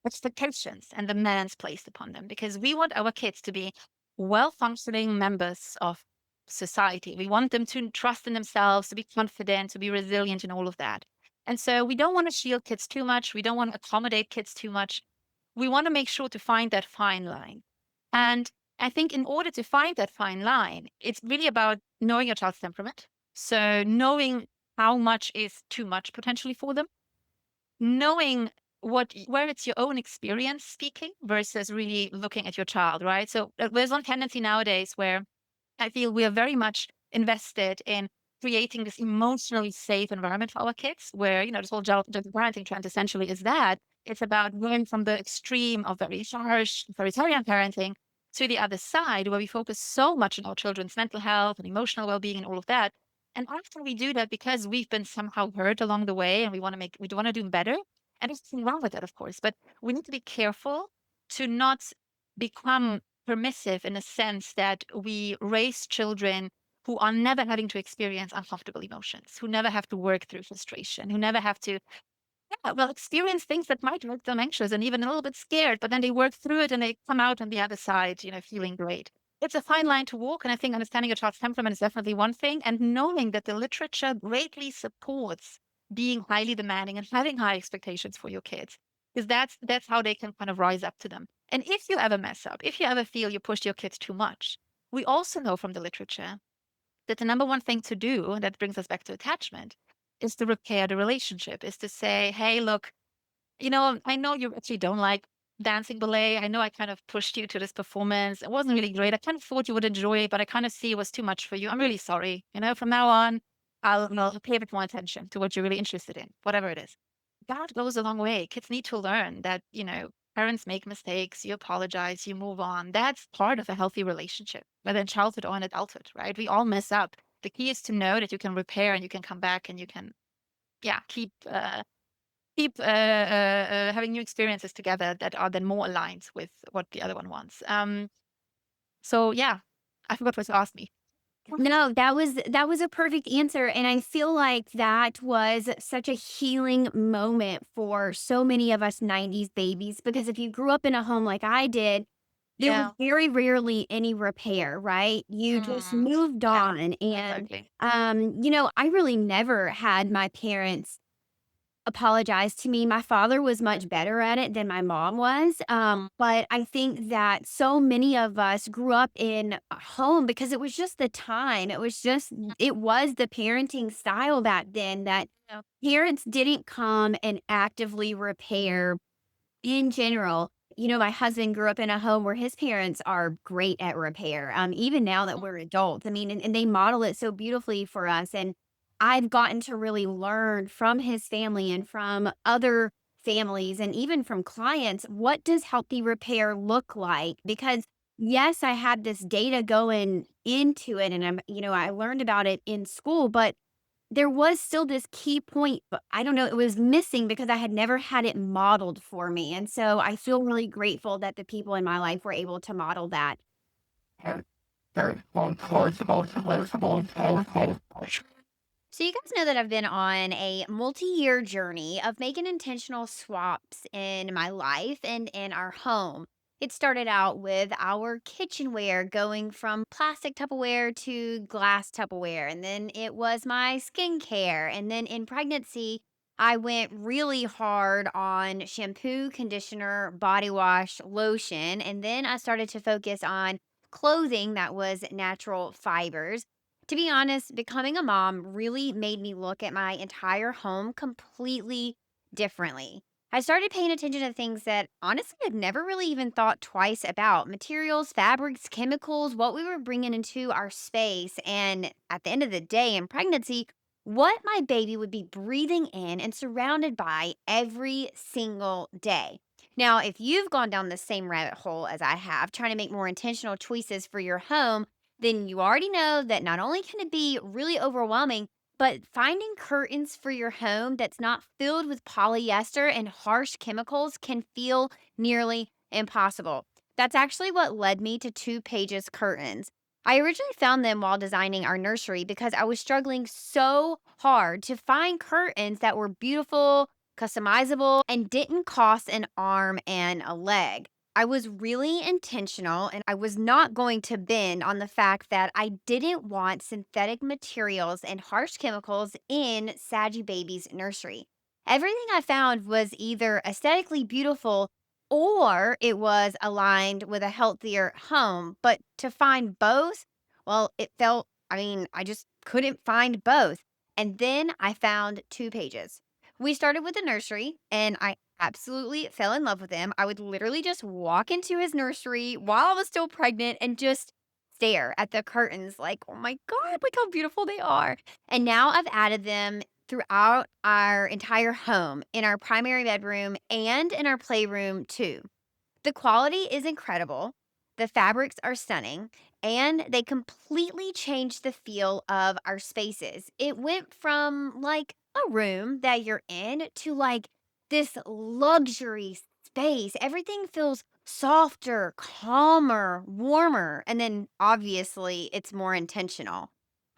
expectations and demands placed upon them because we want our kids to be well functioning members of society. We want them to trust in themselves, to be confident, to be resilient, and all of that. And so we don't want to shield kids too much. We don't want to accommodate kids too much. We want to make sure to find that fine line. And I think in order to find that fine line, it's really about knowing your child's temperament. So knowing how much is too much potentially for them, knowing where it's your own experience speaking versus really looking at your child, right? So there's one tendency nowadays where I feel we are very much invested in creating this emotionally safe environment for our kids, where, this whole gentle parenting trend essentially is that it's about going from the extreme of very harsh, authoritarian parenting to the other side, where we focus so much on our children's mental health and emotional well being and all of that. And often we do that because we've been somehow hurt along the way and we want to do better. And there's nothing wrong with that, of course, but we need to be careful to not become permissive in a sense that we raise children who are never having to experience uncomfortable emotions, who never have to work through frustration, who never have to, yeah, well, experience things that might make them anxious and even a little bit scared, but then they work through it and they come out on the other side, feeling great. It's a fine line to walk. And I think understanding your child's temperament is definitely one thing. And knowing that the literature greatly supports being highly demanding and having high expectations for your kids, because that's how they can kind of rise up to them. And if you ever mess up, if you ever feel you pushed your kids too much, we also know from the literature that the number one thing to do, and that brings us back to attachment, is to repair the relationship, is to say, hey, look, I know you actually don't like dancing ballet. I know I kind of pushed you to this performance. It wasn't really great. I kind of thought you would enjoy it, but I kind of see it was too much for you. I'm really sorry. From now on, I'll pay a bit more attention to what you're really interested in, whatever it is. That goes a long way. Kids need to learn that, parents make mistakes, you apologize, you move on. That's part of a healthy relationship, whether in childhood or in adulthood, right? We all mess up. The key is to know that you can repair and you can come back and you can, yeah, keep having new experiences together that are then more aligned with what the other one wants. So yeah, I forgot what to ask me. No, that was a perfect answer, and I feel like that was such a healing moment for so many of us 90s babies, because if you grew up in a home like I did, there was Yeah. very rarely any repair, right? You just Mm, moved yeah, on, and, exactly. I really never had my parents apologize to me. My father was much better at it than my mom was, Mm, but I think that so many of us grew up in a home because it was just the time. It was the parenting style back then that yeah. parents didn't come and actively repair in general. My husband grew up in a home where his parents are great at repair. Even now that Mm, we're adults, I mean, and they model it so beautifully for us. And I've gotten to really learn from his family and from other families and even from clients, what does healthy repair look like? Because yes, I had this data going into it, and I learned about it in school, but there was still this key point, but I don't know, it was missing because I had never had it modeled for me, and so I feel really grateful that the people in my life were able to model that. So you guys know that I've been on a multi-year journey of making intentional swaps in my life and in our home. It started out with our kitchenware going from plastic Tupperware to glass Tupperware. And then it was my skincare. And then in pregnancy, I went really hard on shampoo, conditioner, body wash, lotion. And then I started to focus on clothing that was natural fibers. To be honest, becoming a mom really made me look at my entire home completely differently. I started paying attention to things that honestly I'd never really even thought twice about: materials, fabrics, chemicals, what we were bringing into our space. And at the end of the day, in pregnancy, what my baby would be breathing in and surrounded by every single day. Now, if you've gone down the same rabbit hole as I have, trying to make more intentional choices for your home, then you already know that not only can it be really overwhelming, but finding curtains for your home that's not filled with polyester and harsh chemicals can feel nearly impossible. That's actually what led me to Two Pages Curtains. I originally found them while designing our nursery because I was struggling so hard to find curtains that were beautiful, customizable, and didn't cost an arm and a leg. I was really intentional and I was not going to bend on the fact that I didn't want synthetic materials and harsh chemicals in Saggy Baby's nursery. Everything I found was either aesthetically beautiful or it was aligned with a healthier home. But to find both, well, I just couldn't find both. And then I found 2 pages. We started with the nursery, and I absolutely fell in love with him. I would literally just walk into his nursery while I was still pregnant and just stare at the curtains like, oh my God, look how beautiful they are. And now I've added them throughout our entire home in our primary bedroom and in our playroom too. The quality is incredible. The fabrics are stunning, and they completely changed the feel of our spaces. It went from like a room that you're in to like this luxury space. Everything feels softer, calmer, warmer, and then obviously it's more intentional.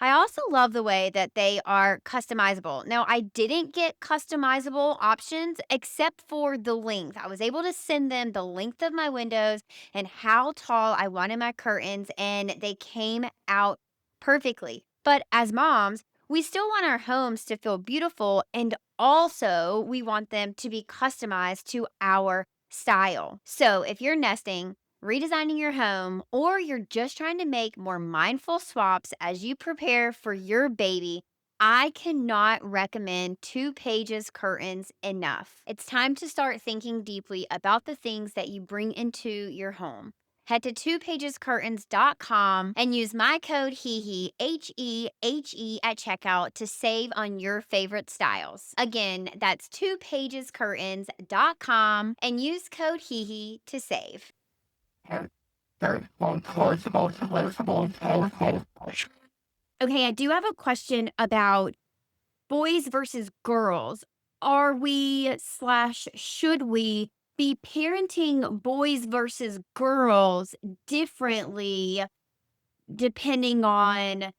I also love the way that they are customizable. Now, I didn't get customizable options except for the length. I was able to send them the length of my windows and how tall I wanted my curtains, and they came out perfectly. But as moms, we still want our homes to feel beautiful, and also we want them to be customized to our style. So if you're nesting, redesigning your home, or you're just trying to make more mindful swaps as you prepare for your baby, I cannot recommend 2 pages curtains enough. It's time to start thinking deeply about the things that you bring into your home. Head to twopagescurtains.com and use my code HeHe, HeHe at checkout to save on your favorite styles. Again, that's twopagescurtains.com and use code HeHe to save. Okay, I do have a question about boys versus girls. Are we slash should we be parenting boys versus girls differently depending on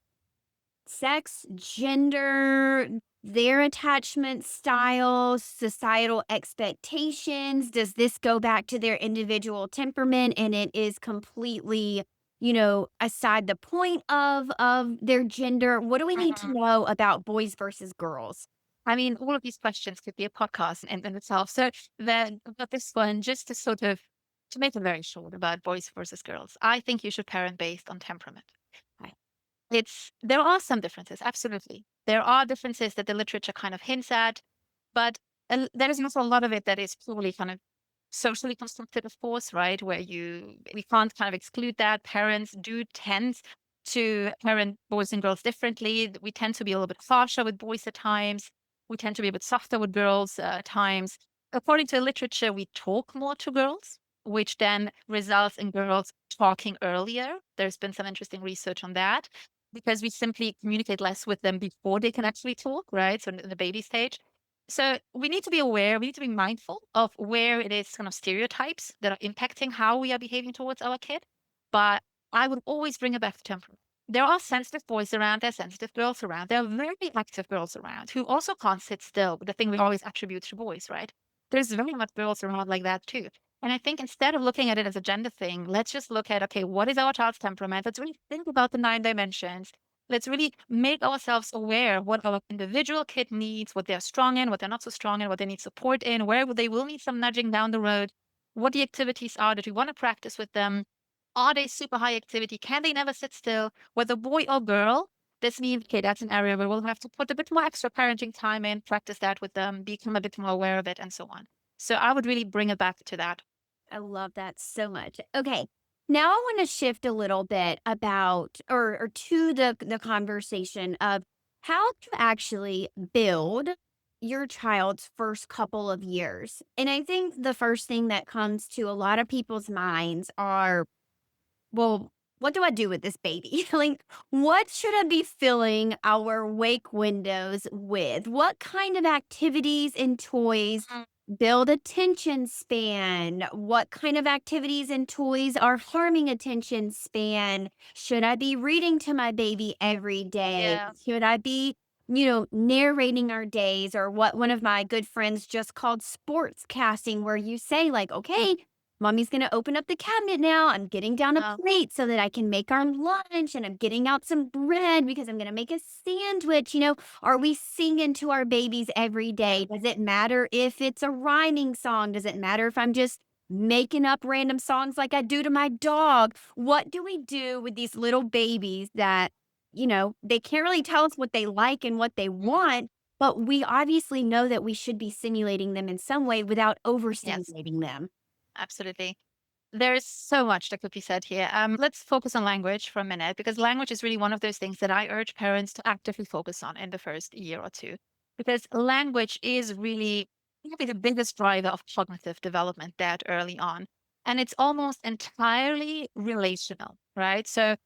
sex, gender, their attachment styles, societal expectations? Does this go back to their individual temperament and it is completely, aside the point of their gender? What do we need to know about boys versus girls? I mean, all of these questions could be a podcast in itself. So then about this one, just to sort of to make it very short about boys versus girls, I think you should parent based on temperament. Right. There are some differences, absolutely. There are differences that the literature kind of hints at, but there is also a lot of it that is purely kind of socially constructed, of course, right? Where we can't kind of exclude that. Parents do tend to parent boys and girls differently. We tend to be a little bit harsher with boys at times. We tend to be a bit softer with girls at times. According to the literature, we talk more to girls, which then results in girls talking earlier. There's been some interesting research on that because we simply communicate less with them before they can actually talk, right? So in the baby stage. So we need to be aware, we need to be mindful of where it is kind of stereotypes that are impacting how we are behaving towards our kid. But I would always bring it back to temperament. There are sensitive boys around, there are sensitive girls around, there are very active girls around who also can't sit still, the thing we always attribute to boys, right? There's very much girls around like that too. And I think instead of looking at it as a gender thing, let's just look at, okay, what is our child's temperament? Let's really think about the 9 dimensions. Let's really make ourselves aware what our individual kid needs, what they're strong in, what they're not so strong in, what they need support in, where they will need some nudging down the road, what the activities are that we want to practice with them. Are they super high activity? Can they never sit still? Whether boy or girl, this means, okay, that's an area where we'll have to put a bit more extra parenting time in, practice that with them, become a bit more aware of it, and so on. So I would really bring it back to that. I love that so much. Okay. Now I want to shift a little bit about or to the conversation of how to actually build your child's first couple of years. And I think the first thing that comes to a lot of people's minds are, well, what do I do with this baby? Like, what should I be filling our wake windows with? What kind of activities and toys build attention span? What kind of activities and toys are harming attention span? Should I be reading to my baby every day? Yeah. Should I be narrating our days, or what one of my good friends just called sports casting, where you say, like, Mm. okay, mommy's going to open up the cabinet now. I'm getting down a Oh, plate so that I can make our lunch, and I'm getting out some bread because I'm going to make a sandwich. Are we singing to our babies every day? Does it matter if it's a rhyming song? Does it matter if I'm just making up random songs like I do to my dog? What do we do with these little babies that they can't really tell us what they like and what they mhm. want, but we obviously know that we should be simulating them in some way without Yes, overstimulating them. absolutely. There's so much that could be said here. Let's focus on language for a minute because language is really one of those things that I urge parents to actively focus on in the first year or two. Because language is really maybe the biggest driver of cognitive development that early on. And it's almost entirely relational, right? So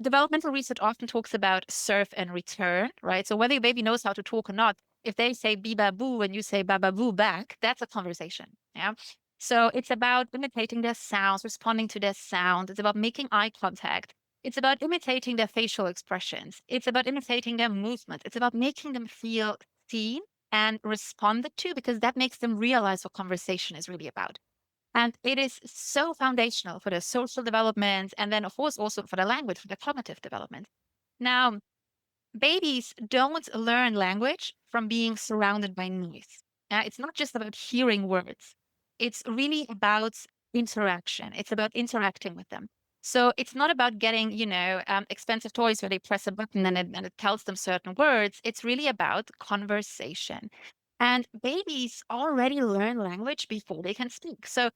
developmental research often talks about serve and return, right? So whether your baby knows how to talk or not, if they say "biba boo" and you say "baba boo" back, that's a conversation. Yeah. So it's about imitating their sounds, responding to their sound. It's about making eye contact. It's about imitating their facial expressions. It's about imitating their movement. It's about making them feel seen and responded to because that makes them realize what conversation is really about. And it is so foundational for the social development and then, of course, also for the language, for the cognitive development. Now, babies don't learn language from being surrounded by noise. It's not just about hearing words, it's really about interaction. It's about interacting with them. So it's not about getting, expensive toys where they press a button and it tells them certain words. It's really about conversation. And babies already learn language before they can speak. So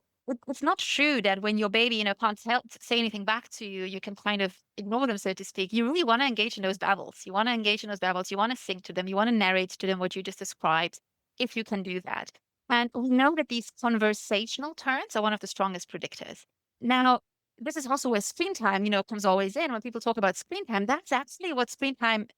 it's not true that when your baby, can't say anything back to you, you can kind of ignore them, so to speak. You really want to engage in those babbles. You want to engage in those babbles. You want to sing to them. You want to narrate to them what you just described, if you can do that. And we know that these conversational turns are one of the strongest predictors. Now, this is also where screen time, comes always in. When people talk about screen time, that's actually what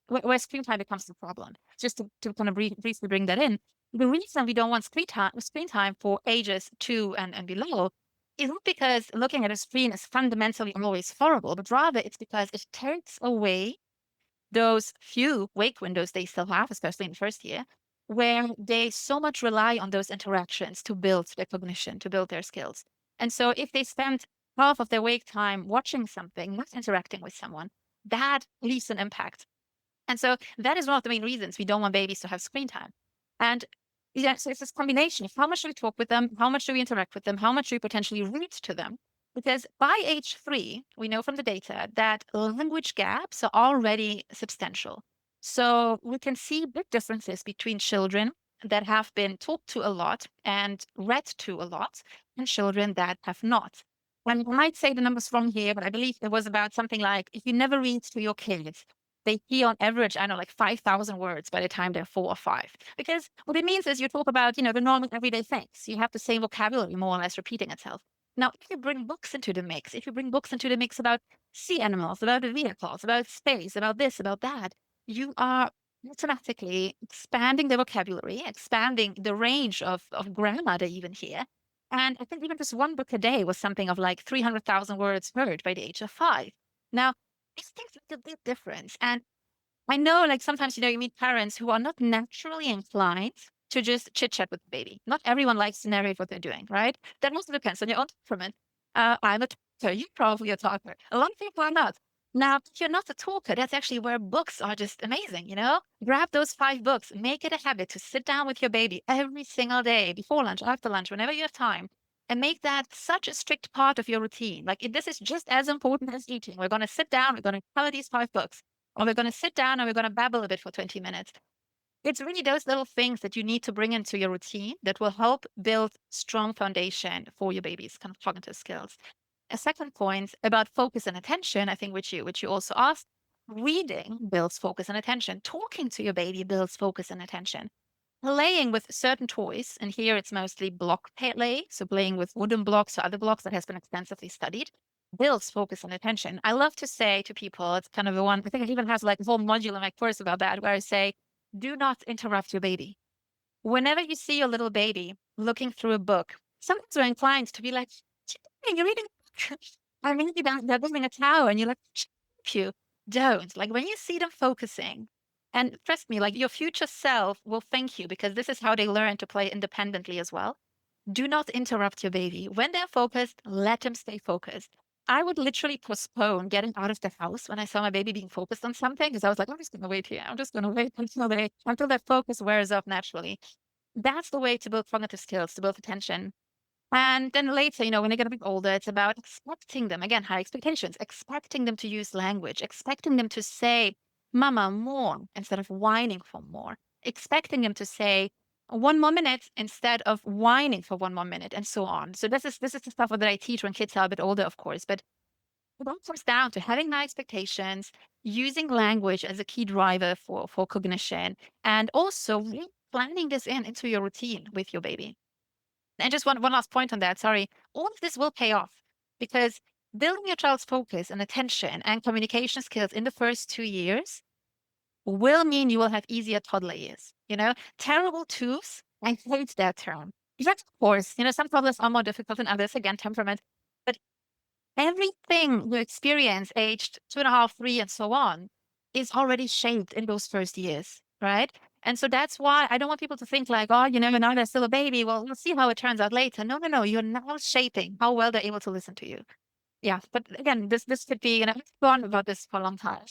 where screen time becomes the problem. Just to kind of briefly bring that in, the reason we don't want screen time for ages 2 and below isn't because looking at a screen is fundamentally always horrible, but rather it's because it takes away those few wake windows they still have, especially in the first year, where they so much rely on those interactions to build their cognition, to build their skills. And so if they spend half of their wake time watching something, not interacting with someone, that leaves an impact. And so that is one of the main reasons we don't want babies to have screen time. And yeah, so it's this combination of how much do we talk with them, how much do we interact with them, how much do we potentially read to them. Because by age 3, we know from the data that language gaps are already substantial. So we can see big differences between children that have been talked to a lot and read to a lot and children that have not. And I might say the numbers wrong here, but I believe it was about something like if you never read to your kids, they hear on average, I know, like 5,000 words by the time they're 4 or 5. Because what it means is you talk about, the normal everyday things. You have the same vocabulary more or less repeating itself. Now, if you bring books into the mix, if you bring books into the mix about sea animals, about the vehicles, about space, about this, about that, you are automatically expanding the vocabulary, expanding the range of grammar they even hear. And I think even just one book a day was something of like 300,000 words heard by the age of 5. Now, these things make a big difference. And I know, like, sometimes, you meet parents who are not naturally inclined to just chit chat with the baby. Not everyone likes to narrate what they're doing, right? That also depends on your own temperament. I'm a talker. You're probably a talker. A lot of people are not. Now, if you're not a talker, that's actually where books are just amazing. Grab those 5 books, make it a habit to sit down with your baby every single day, before lunch, after lunch, whenever you have time, and make that such a strict part of your routine. Like, this is just as important as eating. We're going to sit down, we're going to cover these 5 books, or we're going to sit down and we're going to babble a bit for 20 minutes. It's really those little things that you need to bring into your routine that will help build strong foundation for your baby's kind of cognitive skills. A second point about focus and attention, I think, which you also asked, reading builds focus and attention. Talking to your baby builds focus and attention. Playing with certain toys, and here it's mostly block play, so playing with wooden blocks or other blocks that has been extensively studied, builds focus and attention. I love to say to people, it's kind of the one, I think it even has like a whole module in my course about that, where I say, do not interrupt your baby. Whenever you see your little baby looking through a book, sometimes we're inclined to be like, "What you doing? You're reading a book." Or maybe they're building a tower and you're like, "Shh, you don't. Like when you see them focusing, And trust me, like your future self will thank you because this is how they learn to play independently as well. Do not interrupt your baby. When they're focused, let them stay focused. I would literally postpone getting out of the house when I saw my baby being focused on something because I was like, I'm just going to wait here. I'm just going to wait until that focus wears off naturally. That's the way to build cognitive skills, to build attention. And then later, when they get a bit older, it's about expecting them, again, high expectations, expecting them to use language, expecting them to say, Mama, more, instead of whining for more, expecting them to say, 1 more minute instead of whining for 1 more minute, and so on. So this is the stuff that I teach when kids are a bit older, of course. But it all comes down to having high expectations, using language as a key driver for cognition, and also really planning this into your routine with your baby. And just one last point on that, sorry. All of this will pay off because building your child's focus and attention and communication skills in the first 2 years will mean you will have easier toddler years. Terrible twos, I hate that term. Yes, of course, some toddlers are more difficult than others, again, temperament. But everything you experience aged 2.5, 3, and so on is already shaped in those first years, right? And so that's why I don't want people to think like, oh, now they're still a baby. Well, we'll see how it turns out later. No, no, no. You're now shaping how well they're able to listen to you. Yeah. But again, this could be, I've gone about this for a long time.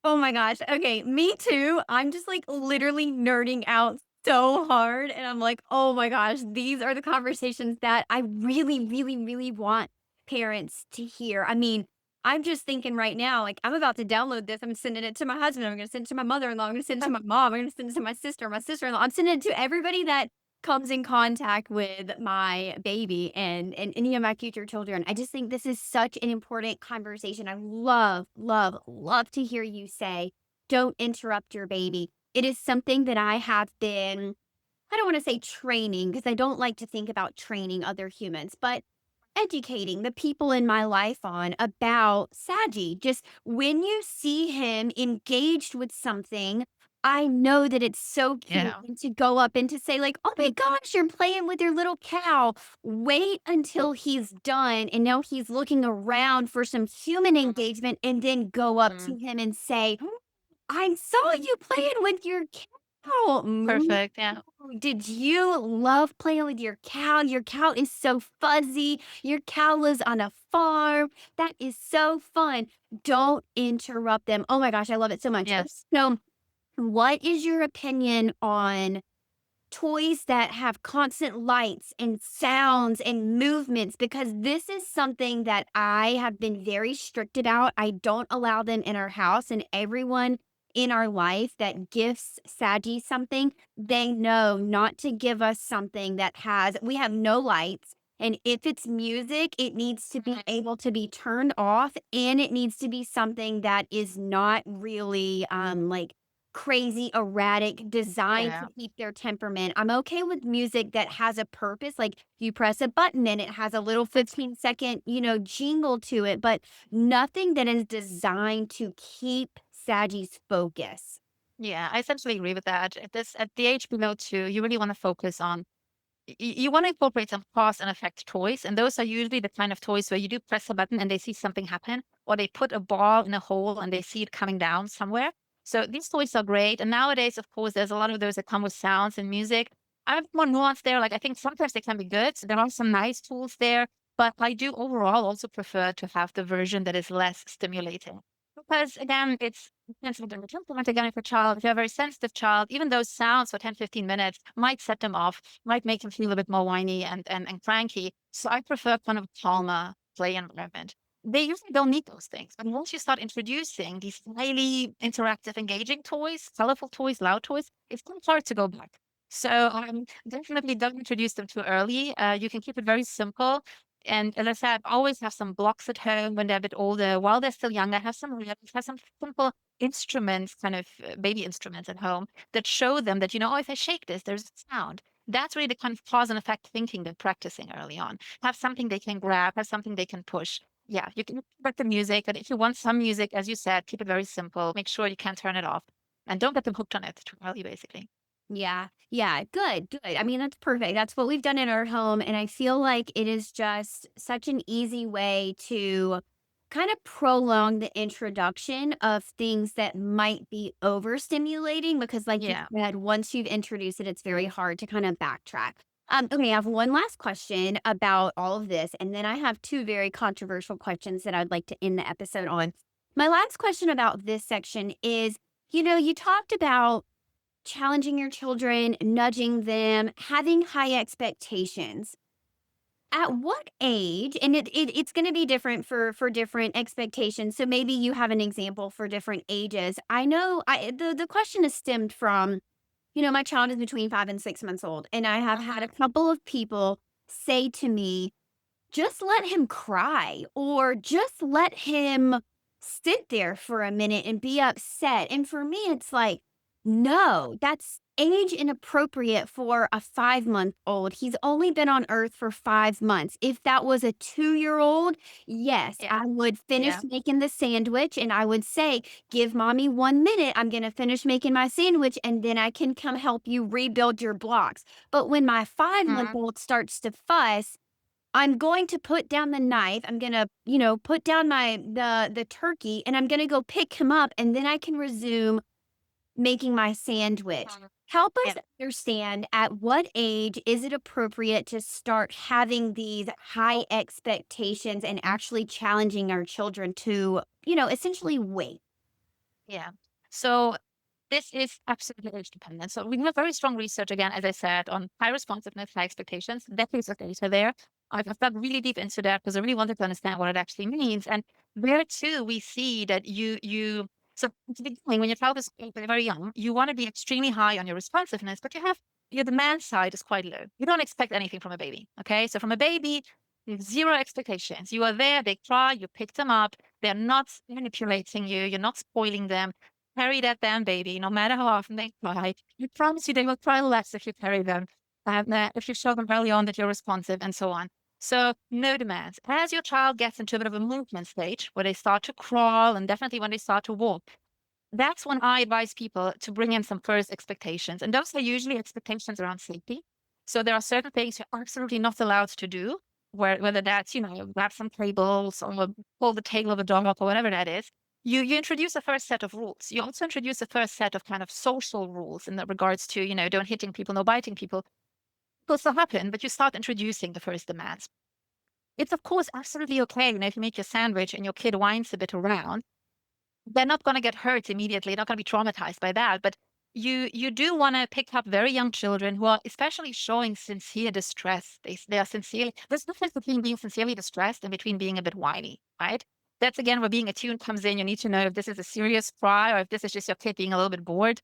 Oh my gosh. Okay, me too. I'm just like literally nerding out so hard. And I'm like, oh my gosh, these are the conversations that I really, really, really want parents to hear. I mean, I'm just thinking right now, like, I'm about to download this. I'm sending it to my husband. I'm going to send it to my mother in law. I'm going to send it to my mom. I'm going to send it to my sister in law. I'm sending it to everybody that comes in contact with my baby and any of my future children. I just think this is such an important conversation. I love, love, love to hear you say, don't interrupt your baby. It is something that I have been, I don't want to say training because I don't like to think about training other humans, but educating the people in my life on about Saji. Just when you see him engaged with something, I know that it's so cute Yeah. and to go up and to say like, "Oh my gosh, you're playing with your little cow." Wait until he's done and now he's looking around for some human engagement and then go up Mhm. to him and say, I saw you playing with your cow. Perfect. Yeah. Did you love playing with your cow? Your cow is so fuzzy. Your cow lives on a farm. That is so fun. Don't interrupt them. Oh my gosh, I love it so much. Yes. So, what is your opinion on toys that have constant lights and sounds and movements? Because this is something that I have been very strict about. I don't allow them in our house, and everyone in our life that gifts Saji something, they know not to give us something that has, we have no lights. And if it's music, it needs to be able to be turned off and it needs to be something that is not really like crazy, erratic, designed Yeah. to keep their temperament. I'm okay with music that has a purpose, like you press a button and it has a little 15-second, jingle to it, but nothing that is designed to keep Sagi's focus. Yeah. I essentially agree with that. At the age below 2, you really want to focus on you want to incorporate some cause and effect toys, and those are usually the kind of toys where you do press a button and they see something happen, or they put a ball in a hole and they see it coming down somewhere. So these toys are great. And nowadays, of course, there's a lot of those that come with sounds and music. I'm a bit more nuanced there. Like I think sometimes they can be good. So there are some nice tools there, but I do overall also prefer to have the version that is less stimulating. Because again, it's depends on the temperament again of a child. If you're a very sensitive child, even those sounds for 10, 15 minutes might set them off, might make them feel a bit more whiny and cranky. So I prefer kind of a calmer play environment. They usually don't need those things. But once you start introducing these highly interactive, engaging toys, colorful toys, loud toys, it's kind of hard to go back. So definitely don't introduce them too early. You can keep it very simple. And as I said, always have some blocks at home when they're a bit older. While they're still younger, have some simple instruments, kind of baby instruments at home that show them that, oh, if I shake this, there's a sound. That's really the kind of cause and effect thinking they're practicing early on. Have something they can grab, have something they can push. Yeah, you can put the music, but if you want some music, as you said, keep it very simple. Make sure you can turn it off and don't get them hooked on it too early, basically. Yeah. Yeah. Good. Good. I mean, that's perfect. That's what we've done in our home. And I feel like it is just such an easy way to kind of prolong the introduction of things that might be overstimulating because, like you Yeah. said, once you've introduced it, it's very hard to kind of backtrack. Okay, I have one last question about all of this, and then I have two very controversial questions that I'd like to end the episode on. My last question about this section is, you talked about challenging your children, nudging them, having high expectations. At what age, and it's gonna be different for different expectations, so maybe you have an example for different ages. I know the question is stemmed from, my child is between 5 and 6 months old, and I have had a couple of people say to me, just let him cry or just let him sit there for a minute and be upset. And for me, it's like, no, that's age inappropriate for a 5 month old. He's only been on earth for 5 months. If that was a 2 year old, yes, Yeah. I would finish Yeah. making the sandwich and I would say, give mommy 1 minute. I'm going to finish making my sandwich and then I can come help you rebuild your blocks. But when my 5 month Mhm. old starts to fuss, I'm going to put down the knife. I'm gonna, put down the turkey and I'm gonna go pick him up and then I can resume making my sandwich. Mhm. Help us Yeah. understand at what age is it appropriate to start having these high expectations and actually challenging our children to, essentially wait. Yeah. So this is absolutely age dependent. So we have very strong research again, as I said, on high responsiveness, high expectations. Decades of data there. I've dug really deep into that because I really wanted to understand what it actually means. And there too, we see that so at the beginning, when your child is very young, you want to be extremely high on your responsiveness, but your demand side is quite low. You don't expect anything from a baby. Okay. So from a baby, you have zero expectations. You are there, they cry, you pick them up. They're not manipulating you. You're not spoiling them. Carry that damn baby, no matter how often they cry. I promise you they will cry less if you carry them, if you show them early on that you're responsive and so on. So no demands. As your child gets into a bit of a movement stage where they start to crawl and definitely when they start to walk, that's when I advise people to bring in some first expectations. And those are usually expectations around safety. So there are certain things you're absolutely not allowed to do, whether that's, grab some cables or pull the tail of a dog up or whatever that is. You introduce a first set of rules. You also introduce a first set of kind of social rules in that regards to, don't hitting people, no biting people. Will still happen, but you start introducing the first demands. It's of course absolutely okay, if you make your sandwich and your kid whines a bit around, they're not gonna get hurt immediately, not gonna be traumatized by that, but you do wanna pick up very young children who are especially showing sincere distress. They are sincerely there's a difference between being sincerely distressed and between being a bit whiny, right? That's again where being attuned comes in. You need to know if this is a serious cry or if this is just your kid being a little bit bored.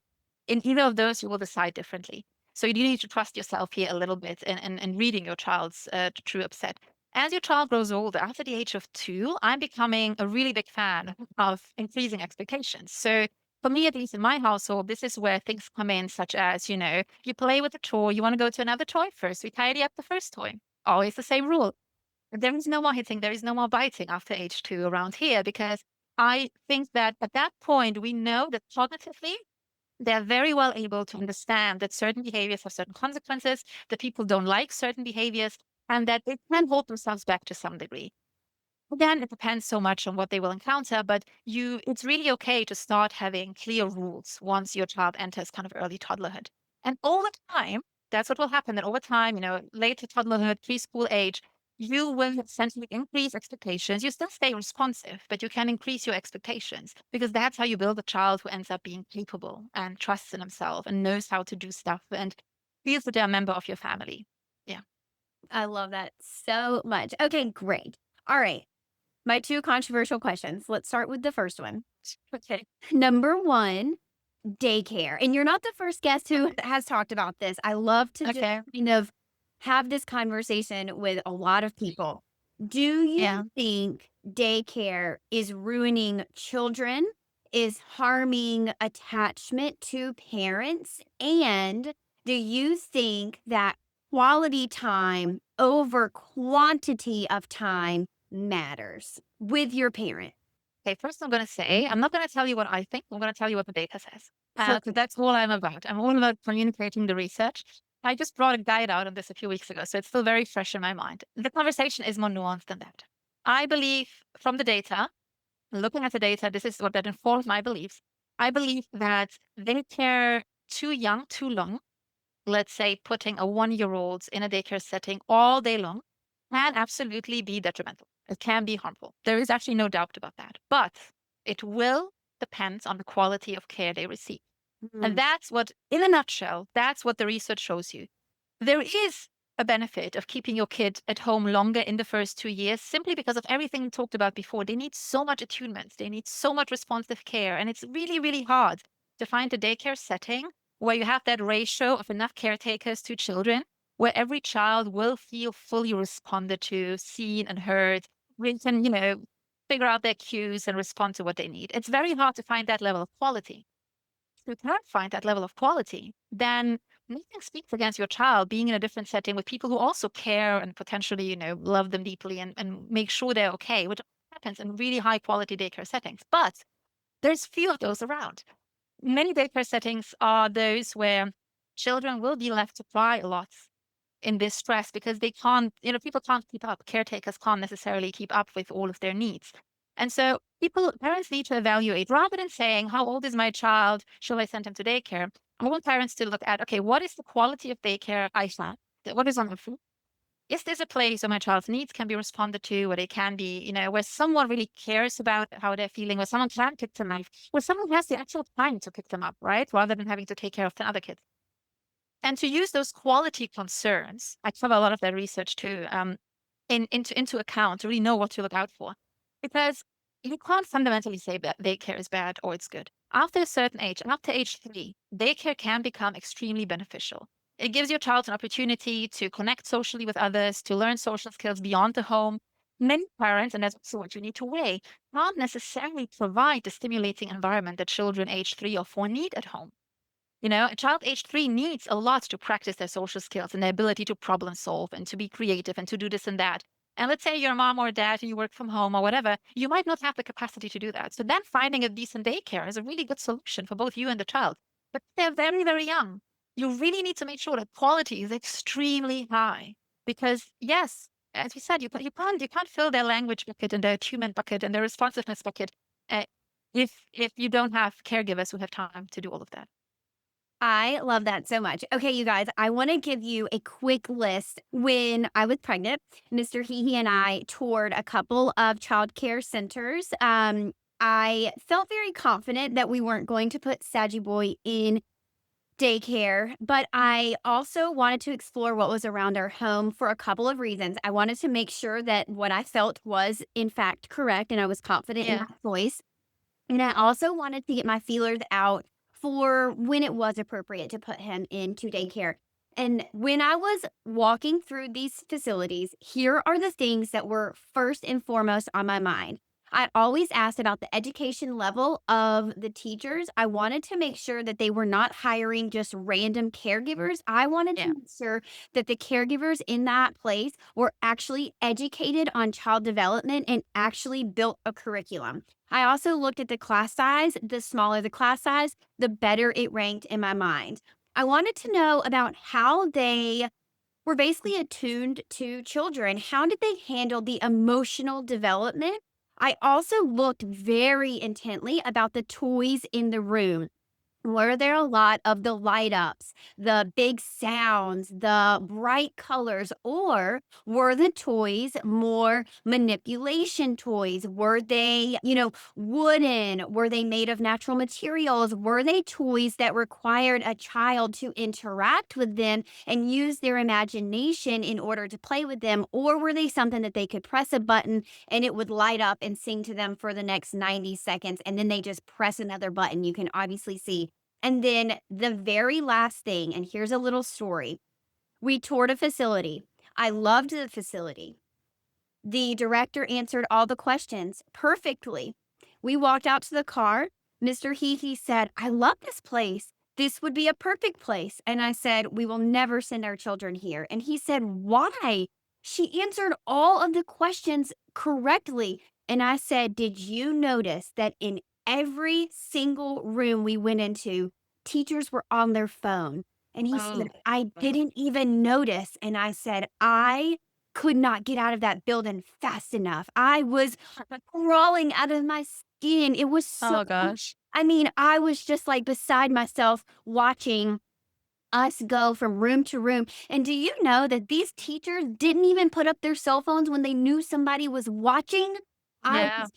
In either of those, you will decide differently. So you do need to trust yourself here a little bit and reading your child's true upset. As your child grows older, after the age of 2, I'm becoming a really big fan of increasing expectations. So for me, at least in my household, this is where things come in, such as, you play with a toy, you want to go to another toy first. We tidy up the first toy. Always the same rule. There is no more hitting, there is no more biting after age 2 around here because I think that at that point, we know that cognitively they're very well able to understand that certain behaviors have certain consequences, that people don't like certain behaviors, and that they can hold themselves back to some degree. Again, it depends so much on what they will encounter, but it's really okay to start having clear rules once your child enters kind of early toddlerhood. And over time, that's what will happen. That over time, later toddlerhood, preschool age, you will essentially increase expectations. You still stay responsive, but you can increase your expectations because that's how you build a child who ends up being capable and trusts in himself and knows how to do stuff and feels that they're a member of your family. Yeah. I love that so much. Okay, great. All right. My two controversial questions. Let's start with the first one. Okay. Number one, daycare. And you're not the first guest who has talked about this. I love to just Okay. kind of have this conversation with a lot of people. Do you Yeah. think daycare is ruining children, is harming attachment to parents? And do you think that quality time over quantity of time matters with your parent? Okay, first I'm going to say, I'm not going to tell you what I think. I'm going to tell you what the data says. So Okay. that's all I'm about. I'm all about communicating the research. I just brought a guide out on this a few weeks ago, so it's still very fresh in my mind. The conversation is more nuanced than that. I believe from the data, looking at the data, this is what that informs my beliefs. I believe that daycare too young, too long, let's say putting a 1-year-old in a daycare setting all day long can absolutely be detrimental. It can be harmful. There is actually no doubt about that. But it will depend on the quality of care they receive. And Mm, that's what, in a nutshell, that's what the research shows you. There is a benefit of keeping your kid at home longer in the first 2 years simply because of everything we talked about before. They need so much attunement, they need so much responsive care. And it's really, really hard to find a daycare setting where you have that ratio of enough caretakers to children, where every child will feel fully responded to, seen and heard, we can, figure out their cues and respond to what they need. It's very hard to find that level of quality. If you can't find that level of quality, then nothing speaks against your child being in a different setting with people who also care and potentially, love them deeply and make sure they're okay, which happens in really high quality daycare settings. But there's few of those around. Many daycare settings are those where children will be left to cry a lot in this stress because they can't, people can't keep up. Caretakers can't necessarily keep up with all of their needs. And so parents need to evaluate rather than saying, how old is my child? Shall I send him to daycare? I want parents to look at, okay, what is the quality of daycare I have? What is on offer? Is this a place where my child's needs can be responded to, where they can be, where someone really cares about how they're feeling, where someone can pick them up, where someone has the actual time to pick them up, right? Rather than having to take care of 10 other kids. And to use those quality concerns, I cover a lot of that research too, into account to really know what to look out for. Because you can't fundamentally say that daycare is bad or it's good. After a certain age, after age 3, daycare can become extremely beneficial. It gives your child an opportunity to connect socially with others, to learn social skills beyond the home. Many parents, and that's also what you need to weigh, can't necessarily provide the stimulating environment that children age 3 or 4 need at home. A child age 3 needs a lot to practice their social skills and their ability to problem solve and to be creative and to do this and that. And let's say you're a mom or a dad and you work from home or whatever, you might not have the capacity to do that. So then finding a decent daycare is a really good solution for both you and the child. But they're very, very young. You really need to make sure that quality is extremely high. Because yes, as we said, you can't fill their language bucket and their attunement bucket and their responsiveness bucket uh, if you don't have caregivers who have time to do all of that. I love that so much. Okay, you guys, I want to give you a quick list. When I was pregnant, Mr. HeHe and I toured a couple of childcare centers. I felt very confident that we weren't going to put Saggy Boy in daycare, but I also wanted to explore what was around our home for a couple of reasons. I wanted to make sure that what I felt was, in fact, correct, and I was confident in Yeah. my choice. And I also wanted to get my feelers out for when it was appropriate to put him into daycare. And when I was walking through these facilities, here are the things that were first and foremost on my mind. I always asked about the education level of the teachers. I wanted to make sure that they were not hiring just random caregivers. I wanted to Yeah. make sure that the caregivers in that place were actually educated on child development and actually built a curriculum. I also looked at the class size. The smaller the class size, the better it ranked in my mind. I wanted to know about how they were basically attuned to children. How did they handle the emotional development? I also looked very intently about the toys in the room. Were there a lot of the light ups, the big sounds, the bright colors, or were the toys more manipulation toys? Were they, wooden? Were they made of natural materials? Were they toys that required a child to interact with them and use their imagination in order to play with them? Or were they something that they could press a button and it would light up and sing to them for the next 90 seconds? And then they just press another button. You can obviously see. And then the very last thing, and here's a little story. We toured a facility. I loved the facility. The director answered all the questions perfectly. We walked out to the car. Mr. Hehe said, I love this place. This would be a perfect place. And I said, we will never send our children here. And he said, why? She answered all of the questions correctly. And I said, did you notice that in every single room we went into, teachers were on their phone? And he said, Oh, I wow. didn't even notice. And I said, I could not get out of that building fast enough. I was crawling out of my skin. It was so Oh gosh. I mean, I was just, like, beside myself watching us go from room to room, and do you know that these teachers didn't even put up their cell phones when they knew somebody was watching? Yeah.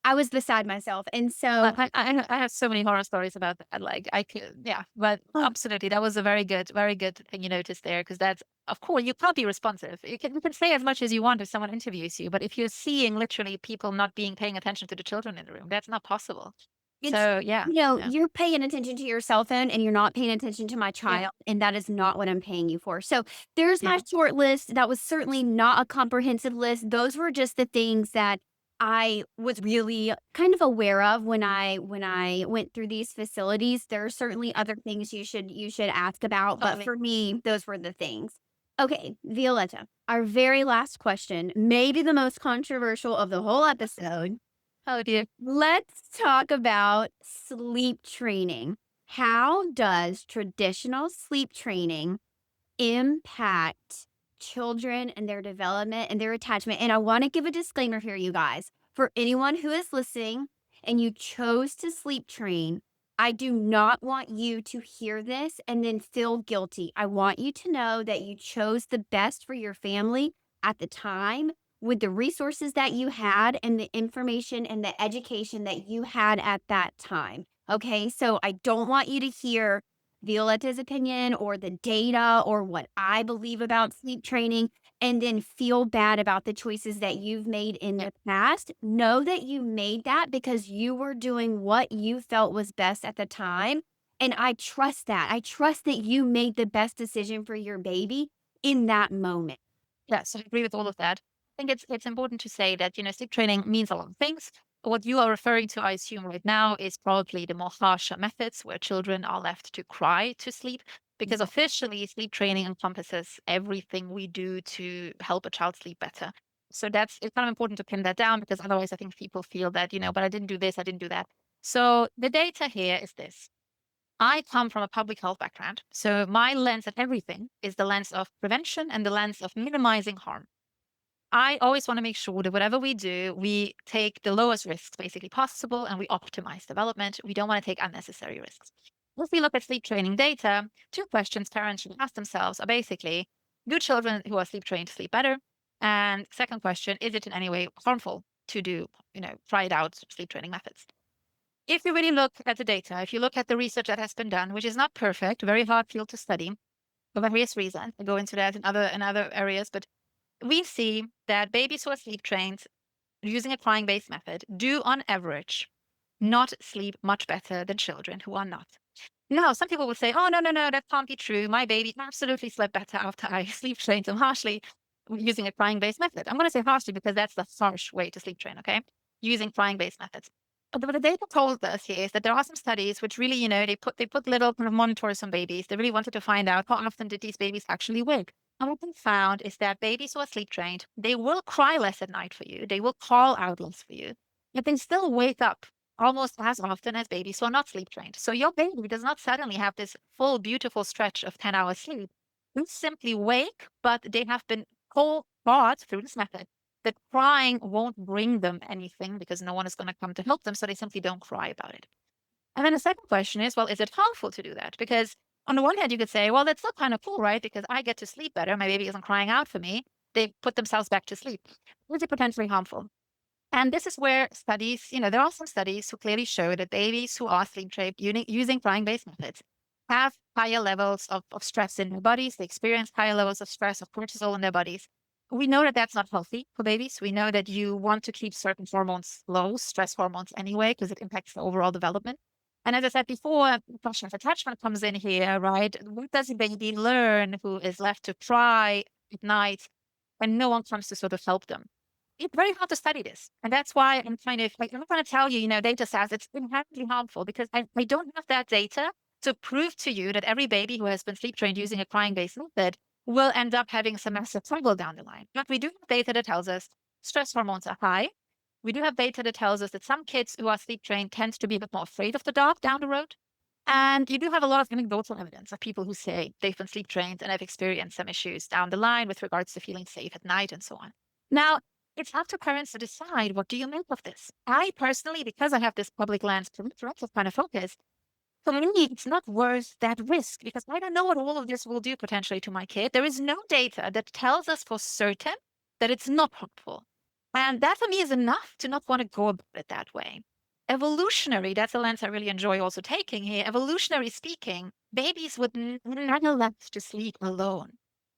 I was beside myself, and I so I have so many horror stories about that, like, I could yeah, but absolutely, that was a very good thing you noticed there, because that's of course, you can't be responsive. You can say as much as you want if someone interviews you, but if you're seeing literally people not being paying attention to the children in the room, that's not possible. it's So, yeah, yeah, you're paying attention to your cell phone and you're not paying attention to my yeah, child, and that is not what I'm paying you for. So, there's my yeah, short list. That was certainly not a comprehensive list. Those were just the things that I was really kind of aware of when I went through these facilities. There are certainly yeah, other things you should ask about, but totally. for me, those were the things. Okay, Violetta, our very last question, maybe the most controversial of the whole episode. Oh, dear. Let's talk about sleep training. How does traditional sleep training impact children and their development and their attachment? And I want to give a disclaimer here, you guys. For anyone who is listening and you chose to sleep train, I do not want you to hear this and then feel guilty. I want you to know that you chose the best for your family at the time with the resources that you had and the information and the education that you had at that time. Okay. So I don't want you to hear Violetta's opinion or the data or what I believe about sleep training and then feel bad about the choices that you've made in Yeah, the past. Know that you made that because you were doing what you felt was best at the time. And I trust that. I trust that you made the best decision for your baby in that moment. yes, I agree with all of that. I think it's important to say that, sleep training means a lot of things. What you are referring to, I assume, right now is probably the more harsher methods where children are left to cry to sleep. Because officially, sleep training encompasses everything we do to help a child sleep better. So it's kind of important to pin that down, because otherwise I think people feel that, but I didn't do this, I didn't do that. So the data here is this. I come from a public health background. So my lens at everything is the lens of prevention and the lens of minimizing harm. I always want to make sure that whatever we do, we take the lowest risks basically possible and we optimize development. We don't want to take unnecessary risks. If we look at sleep training data, two questions parents should ask themselves are basically, do children who are sleep trained sleep better? And second question, is it in any way harmful to do, try it out sleep training methods? If you really look at the data, if you look at the research that has been done, which is not perfect, very hard field to study for various reasons, I go into that in other areas, but we see that babies who are sleep trained using a crying based method do, on average, not sleep much better than children who are not. Now, some people will say, oh, no, no, no, that can't be true. My baby absolutely slept better after I sleep trained him harshly using a crying based method. I'm going to say harshly because that's the harsh way to sleep train, okay? Using crying based methods. But what the data told us here is that there are some studies which really, they put little kind of monitors on babies. They really wanted to find out how often did these babies actually wake. And what they found is that babies who are sleep trained, they will cry less at night for you. They will call out less for you, but they still wake up almost as often as babies who are not sleep trained. So your baby does not suddenly have this full, beautiful stretch of 10 hours sleep. They simply wake, but they have been taught through this method that crying won't bring them anything because no one is going to come to help them. So they simply don't cry about it. And then the second question is, well, is it harmful to do that? Because on the one hand, you could say, well, that's still kind of cool, right? Because I get to sleep better. My baby isn't crying out for me. They put themselves back to sleep. Is it potentially harmful? And this is where studies, there are some studies who clearly show that babies who are sleep trained using crying based methods have higher levels of stress in their bodies. They experience higher levels of stress, of cortisol in their bodies. We know that that's not healthy for babies. We know that you want to keep certain hormones low, stress hormones anyway, because it impacts the overall development. And as I said before, the question of attachment comes in here, right? What does a baby learn who is left to cry at night when no one comes to sort of help them? It's very hard to study this. And that's why I'm kind of like, I'm not going to tell you, data says it's inherently harmful because I don't have that data to prove to you that every baby who has been sleep trained using a crying based method will end up having some massive trouble down the line. But we do have data that tells us stress hormones are high. We do have data that tells us that some kids who are sleep trained tend to be a bit more afraid of the dark down the road. And you do have a lot of anecdotal evidence of people who say they've been sleep trained and have experienced some issues down the line with regards to feeling safe at night and so on. Now, it's up to parents to decide, what do you make of this? I personally, because I have this public lands parental kind of focus, for me, it's not worth that risk because I don't know what all of this will do potentially to my kid. There is no data that tells us for certain that it's not harmful. And that for me is enough to not want to go about it that way. Evolutionary, that's a lens I really enjoy also taking here. Evolutionary speaking, babies would never left to sleep alone.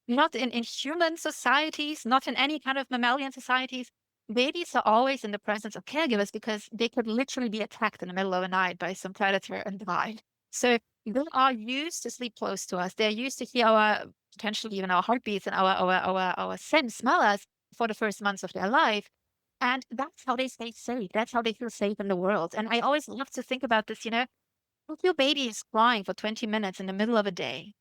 Not in human societies, not in any kind of mammalian societies. Babies are always in the presence of caregivers because they could literally be attacked in the middle of the night by some predator and die. So they are used to sleep close to us. They're used to hear our potentially even our heartbeats and our scent, smell us for the first months of their life. And that's how they stay safe. That's how they feel safe in the world. And I always love to think about this, if your baby is crying for 20 minutes in the middle of a day,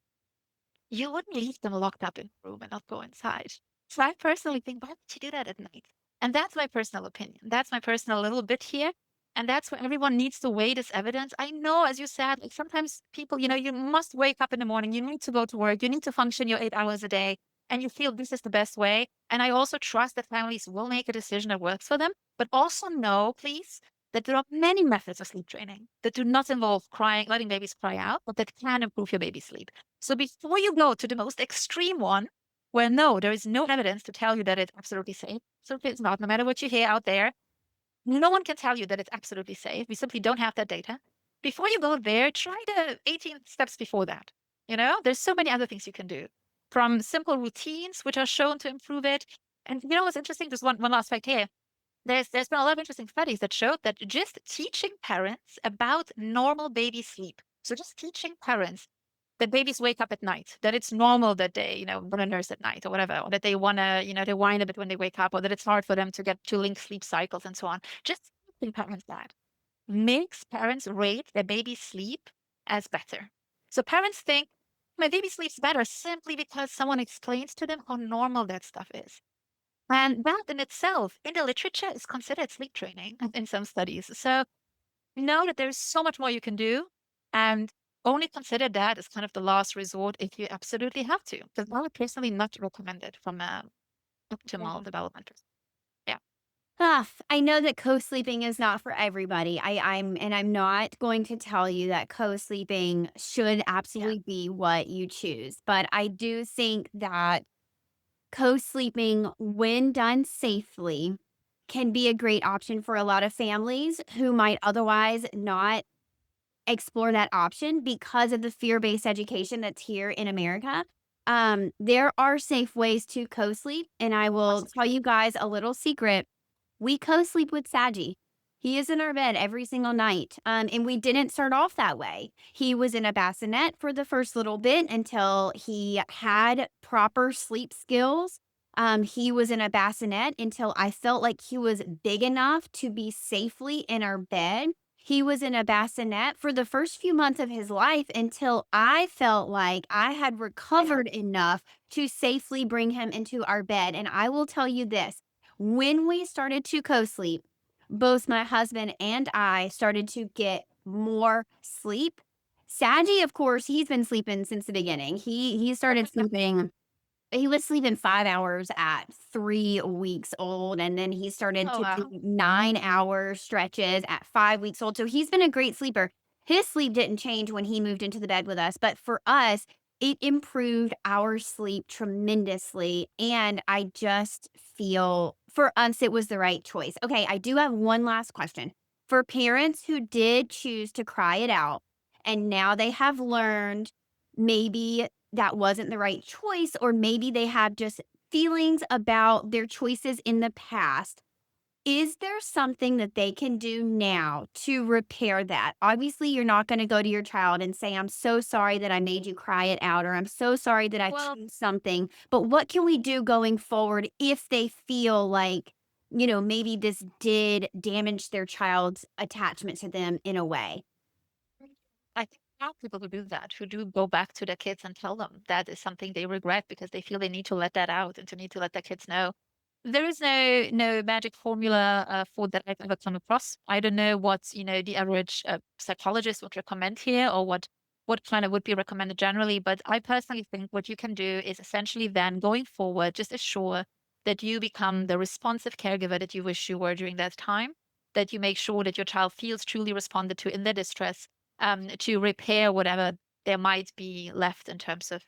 you wouldn't leave them locked up in a room and not go inside. So I personally think, why would you do that at night? And that's my personal opinion. That's my personal little bit here. And that's where everyone needs to weigh this evidence. I know, as you said, like sometimes people, you must wake up in the morning, you need to go to work, you need to function your 8 hours a day, and you feel this is the best way. And I also trust that families will make a decision that works for them, but also know, please, that there are many methods of sleep training that do not involve crying, letting babies cry out, but that can improve your baby's sleep. So before you go to the most extreme one, where no, there is no evidence to tell you that it's absolutely safe. So it's not, no matter what you hear out there, no one can tell you that it's absolutely safe. We simply don't have that data. Before you go there, try the 18 steps before that. There's so many other things you can do, from simple routines, which are shown to improve it. And what's interesting? There's one last fact here. There's been a lot of interesting studies that showed that just teaching parents about normal baby sleep. So just teaching parents that babies wake up at night, that it's normal that they, want to nurse at night or whatever, or that they want to, they whine a bit when they wake up, or that it's hard for them to get to link sleep cycles and so on. Just teaching parents that makes parents rate their baby's sleep as better. So parents think my baby sleeps better simply because someone explains to them how normal that stuff is. And that in itself, in the literature, is considered sleep training in some studies. So know that there's so much more you can do, and only consider that as kind of the last resort if you absolutely have to. Because I would personally not recommend it from a optimal Yeah. development perspective. Yeah. I know that co-sleeping is not for everybody. I'm not going to tell you that co-sleeping should Yeah. absolutely be what you choose, but I do think that co-sleeping, when done safely, can be a great option for a lot of families who might otherwise not explore that option because of the fear-based education that's here in America. There are safe ways to co-sleep, and I will Awesome. tell you guys a little secret. We co-sleep with Saji. He is in our bed every single night. And we didn't start off that way. He was in a bassinet for the first little bit until he had proper sleep skills. He was in a bassinet until I felt like he was big enough to be safely in our bed. He was in a bassinet for the first few months of his life until I felt like I had recovered enough to safely bring him into our bed. And I will tell you this, when we started to co-sleep, both my husband and I started to get more sleep. Saji, of course, he's been sleeping since the beginning. He started sleeping, he was sleeping 5 hours at 3 weeks old, and then he started Oh, to do wow. 9-hour stretches at 5 weeks old, so he's been a great sleeper. His sleep didn't change when he moved into the bed with us, but for us, it improved our sleep tremendously, and I just feel for us, it was the right choice. Okay, I do have one last question. For parents who did choose to cry it out, and now they have learned maybe that wasn't the right choice, or maybe they have just feelings about their choices in the past. Is there something that they can do now to repair that? Obviously, you're not going to go to your child and say, I'm so sorry that I made you cry it out, or I'm so sorry that I Well, chose something. But what can we do going forward if they feel like, maybe this did damage their child's attachment to them in a way? I think there are people who do that, who do go back to their kids and tell them that is something they regret because they feel they need to let that out and to need to let their kids know. There is no magic formula for that I've ever come across. I don't know what the average psychologist would recommend here, or what kind of would be recommended generally. But I personally think what you can do is essentially then going forward, just assure that you become the responsive caregiver that you wish you were during that time. That you make sure that your child feels truly responded to in their distress, to repair whatever there might be left in terms of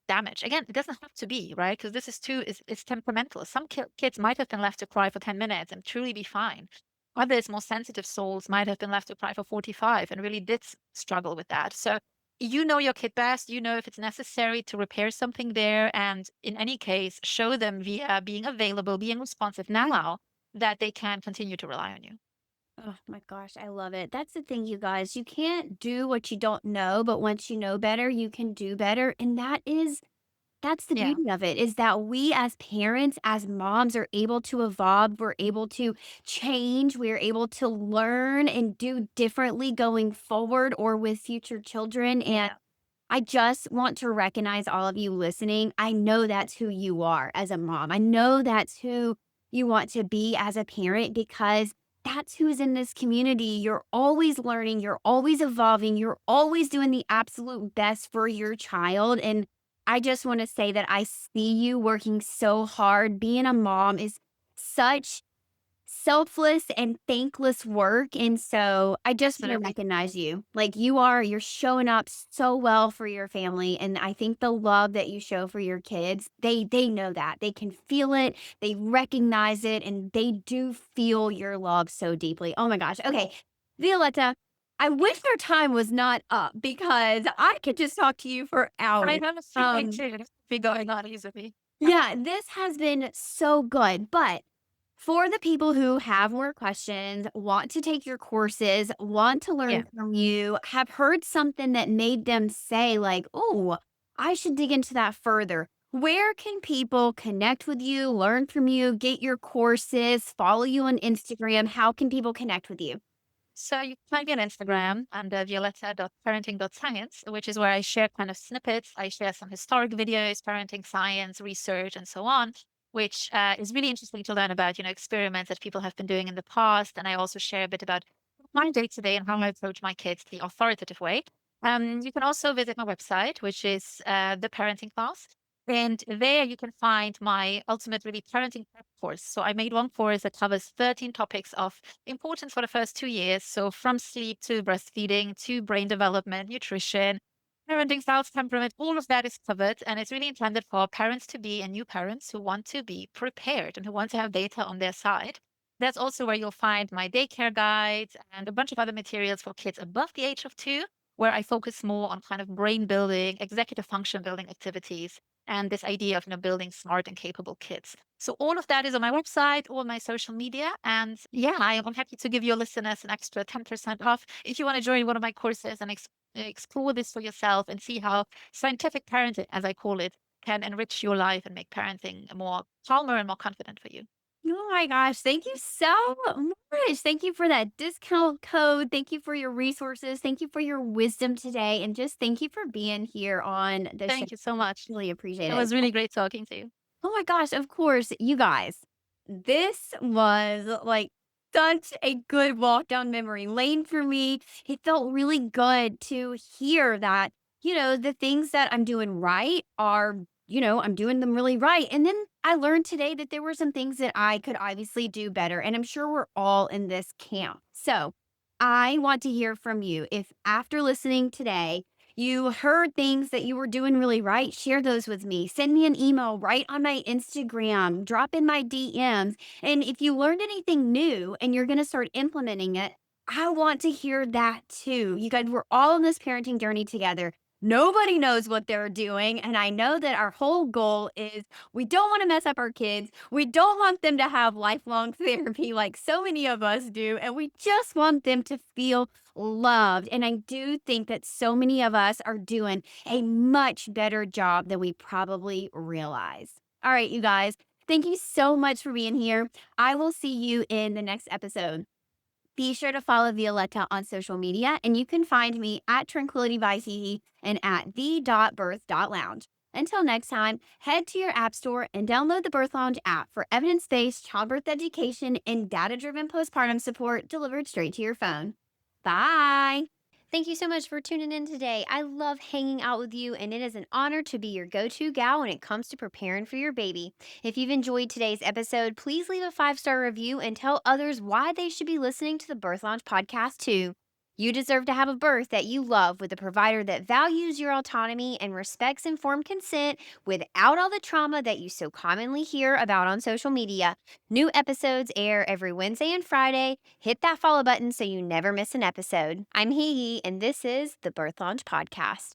damage. Again, it doesn't have to be, right? Because this is too is it's temperamental. Some kids might have been left to cry for 10 minutes and truly be fine. Others, more sensitive souls, might have been left to cry for 45 and really did struggle with that. So you know your kid best. You know if it's necessary to repair something there. And in any case, show them via being available, being responsive now that they can continue to rely on you. Oh my gosh, I love it. That's the thing, you guys. You can't do what you don't know, but once you know better, you can do better. And that's the Yeah, beauty of it, is that we as parents, as moms, are able to evolve. We're able to change. We're able to learn and do differently going forward or with future children. And yeah, I just want to recognize all of you listening. I know that's who you are as a mom. I know that's who you want to be as a parent, because that's who's in this community. You're always learning, you're always evolving, you're always doing the absolute best for your child. And I just want to say that I see you working so hard. Being a mom is such selfless and thankless work, and so I just wanna absolutely. recognize you. Like, you're showing up so well for your family, and I think the love that you show for your kids, they know that. They can feel it, they recognize it, and they do feel your love so deeply. Oh my gosh. Okay, Violetta, I wish our time was not up, because I could just talk to you for I hours. have a feeling Um too. This could be going on easily. yeah, this has been so good. But for the people who have more questions, want to take your courses, want to Yeah. learn from you, have heard something that made them say, like, oh, I should dig into that further. Where can people connect with you, learn from you, get your courses, follow you on Instagram? How can people connect with you? So you can find me on Instagram under violetta.parenting.science, which is where I share kind of snippets. I share some historic videos, parenting science, research, and so on, which is really interesting to learn about, experiments that people have been doing in the past. And I also share a bit about my day to day and how I approach my kids the authoritative way. You can also visit my website, which is the parenting class. And there you can find my ultimate really parenting prep course. So I made one course that covers 13 topics of importance for the first 2 years. So from sleep to breastfeeding to brain development, nutrition, parenting styles, temperament, all of that is covered. And it's really intended for parents to be and new parents who want to be prepared and who want to have data on their side. That's also where you'll find my daycare guides and a bunch of other materials for kids above the age of 2, where I focus more on kind of brain building, executive function building activities, and this idea of building smart and capable kids. So all of that is on my website, all my social media. And yeah, I'm happy to give your listeners an extra 10% off if you want to join one of my courses and explore this for yourself and see how scientific parenting, as I call it, can enrich your life and make parenting more calmer and more confident for you. Oh my gosh, thank you so much. Thank you for that discount code. Thank you for your resources. Thank you for your wisdom today. And just thank you for being here on the show. Thank you so much. Really appreciate It it. was really great talking to you. Oh my gosh, of course, you guys. This was like such a good walk down memory lane for me. It felt really good to hear that, the things that I'm doing right are, I'm doing them really right. And then I learned today that there were some things that I could obviously do better. And I'm sure we're all in this camp. So I want to hear from you. If after listening today, you heard things that you were doing really right, share those with me. Send me an email right on my Instagram, drop in my DMs. And if you learned anything new and you're going to start implementing it, I want to hear that too. You guys, we're all on this parenting journey together. Nobody knows what they're doing. And I know that our whole goal is we don't want to mess up our kids. We don't want them to have lifelong therapy like so many of us do. And we just want them to feel loved. And I do think that so many of us are doing a much better job than we probably realize. All right, you guys, thank you so much for being here. I will see you in the next episode. Be sure to follow Violetta on social media, and you can find me at Tranquility by HeHe and at the.birth.lounge. Until next time, head to your app store and download the Birth Lounge app for evidence based childbirth education and data driven postpartum support delivered straight to your phone. Bye. Thank you so much for tuning in today. I love hanging out with you, and it is an honor to be your go to gal when it comes to preparing for your baby. If you've enjoyed today's episode, please leave a 5-star review and tell others why they should be listening to the Birth Lounge podcast too. You deserve to have a birth that you love with a provider that values your autonomy and respects informed consent without all the trauma that you so commonly hear about on social media. New episodes air every Wednesday and Friday. Hit that follow button so you never miss an episode. I'm HeHe, and this is the Birth Launch Podcast.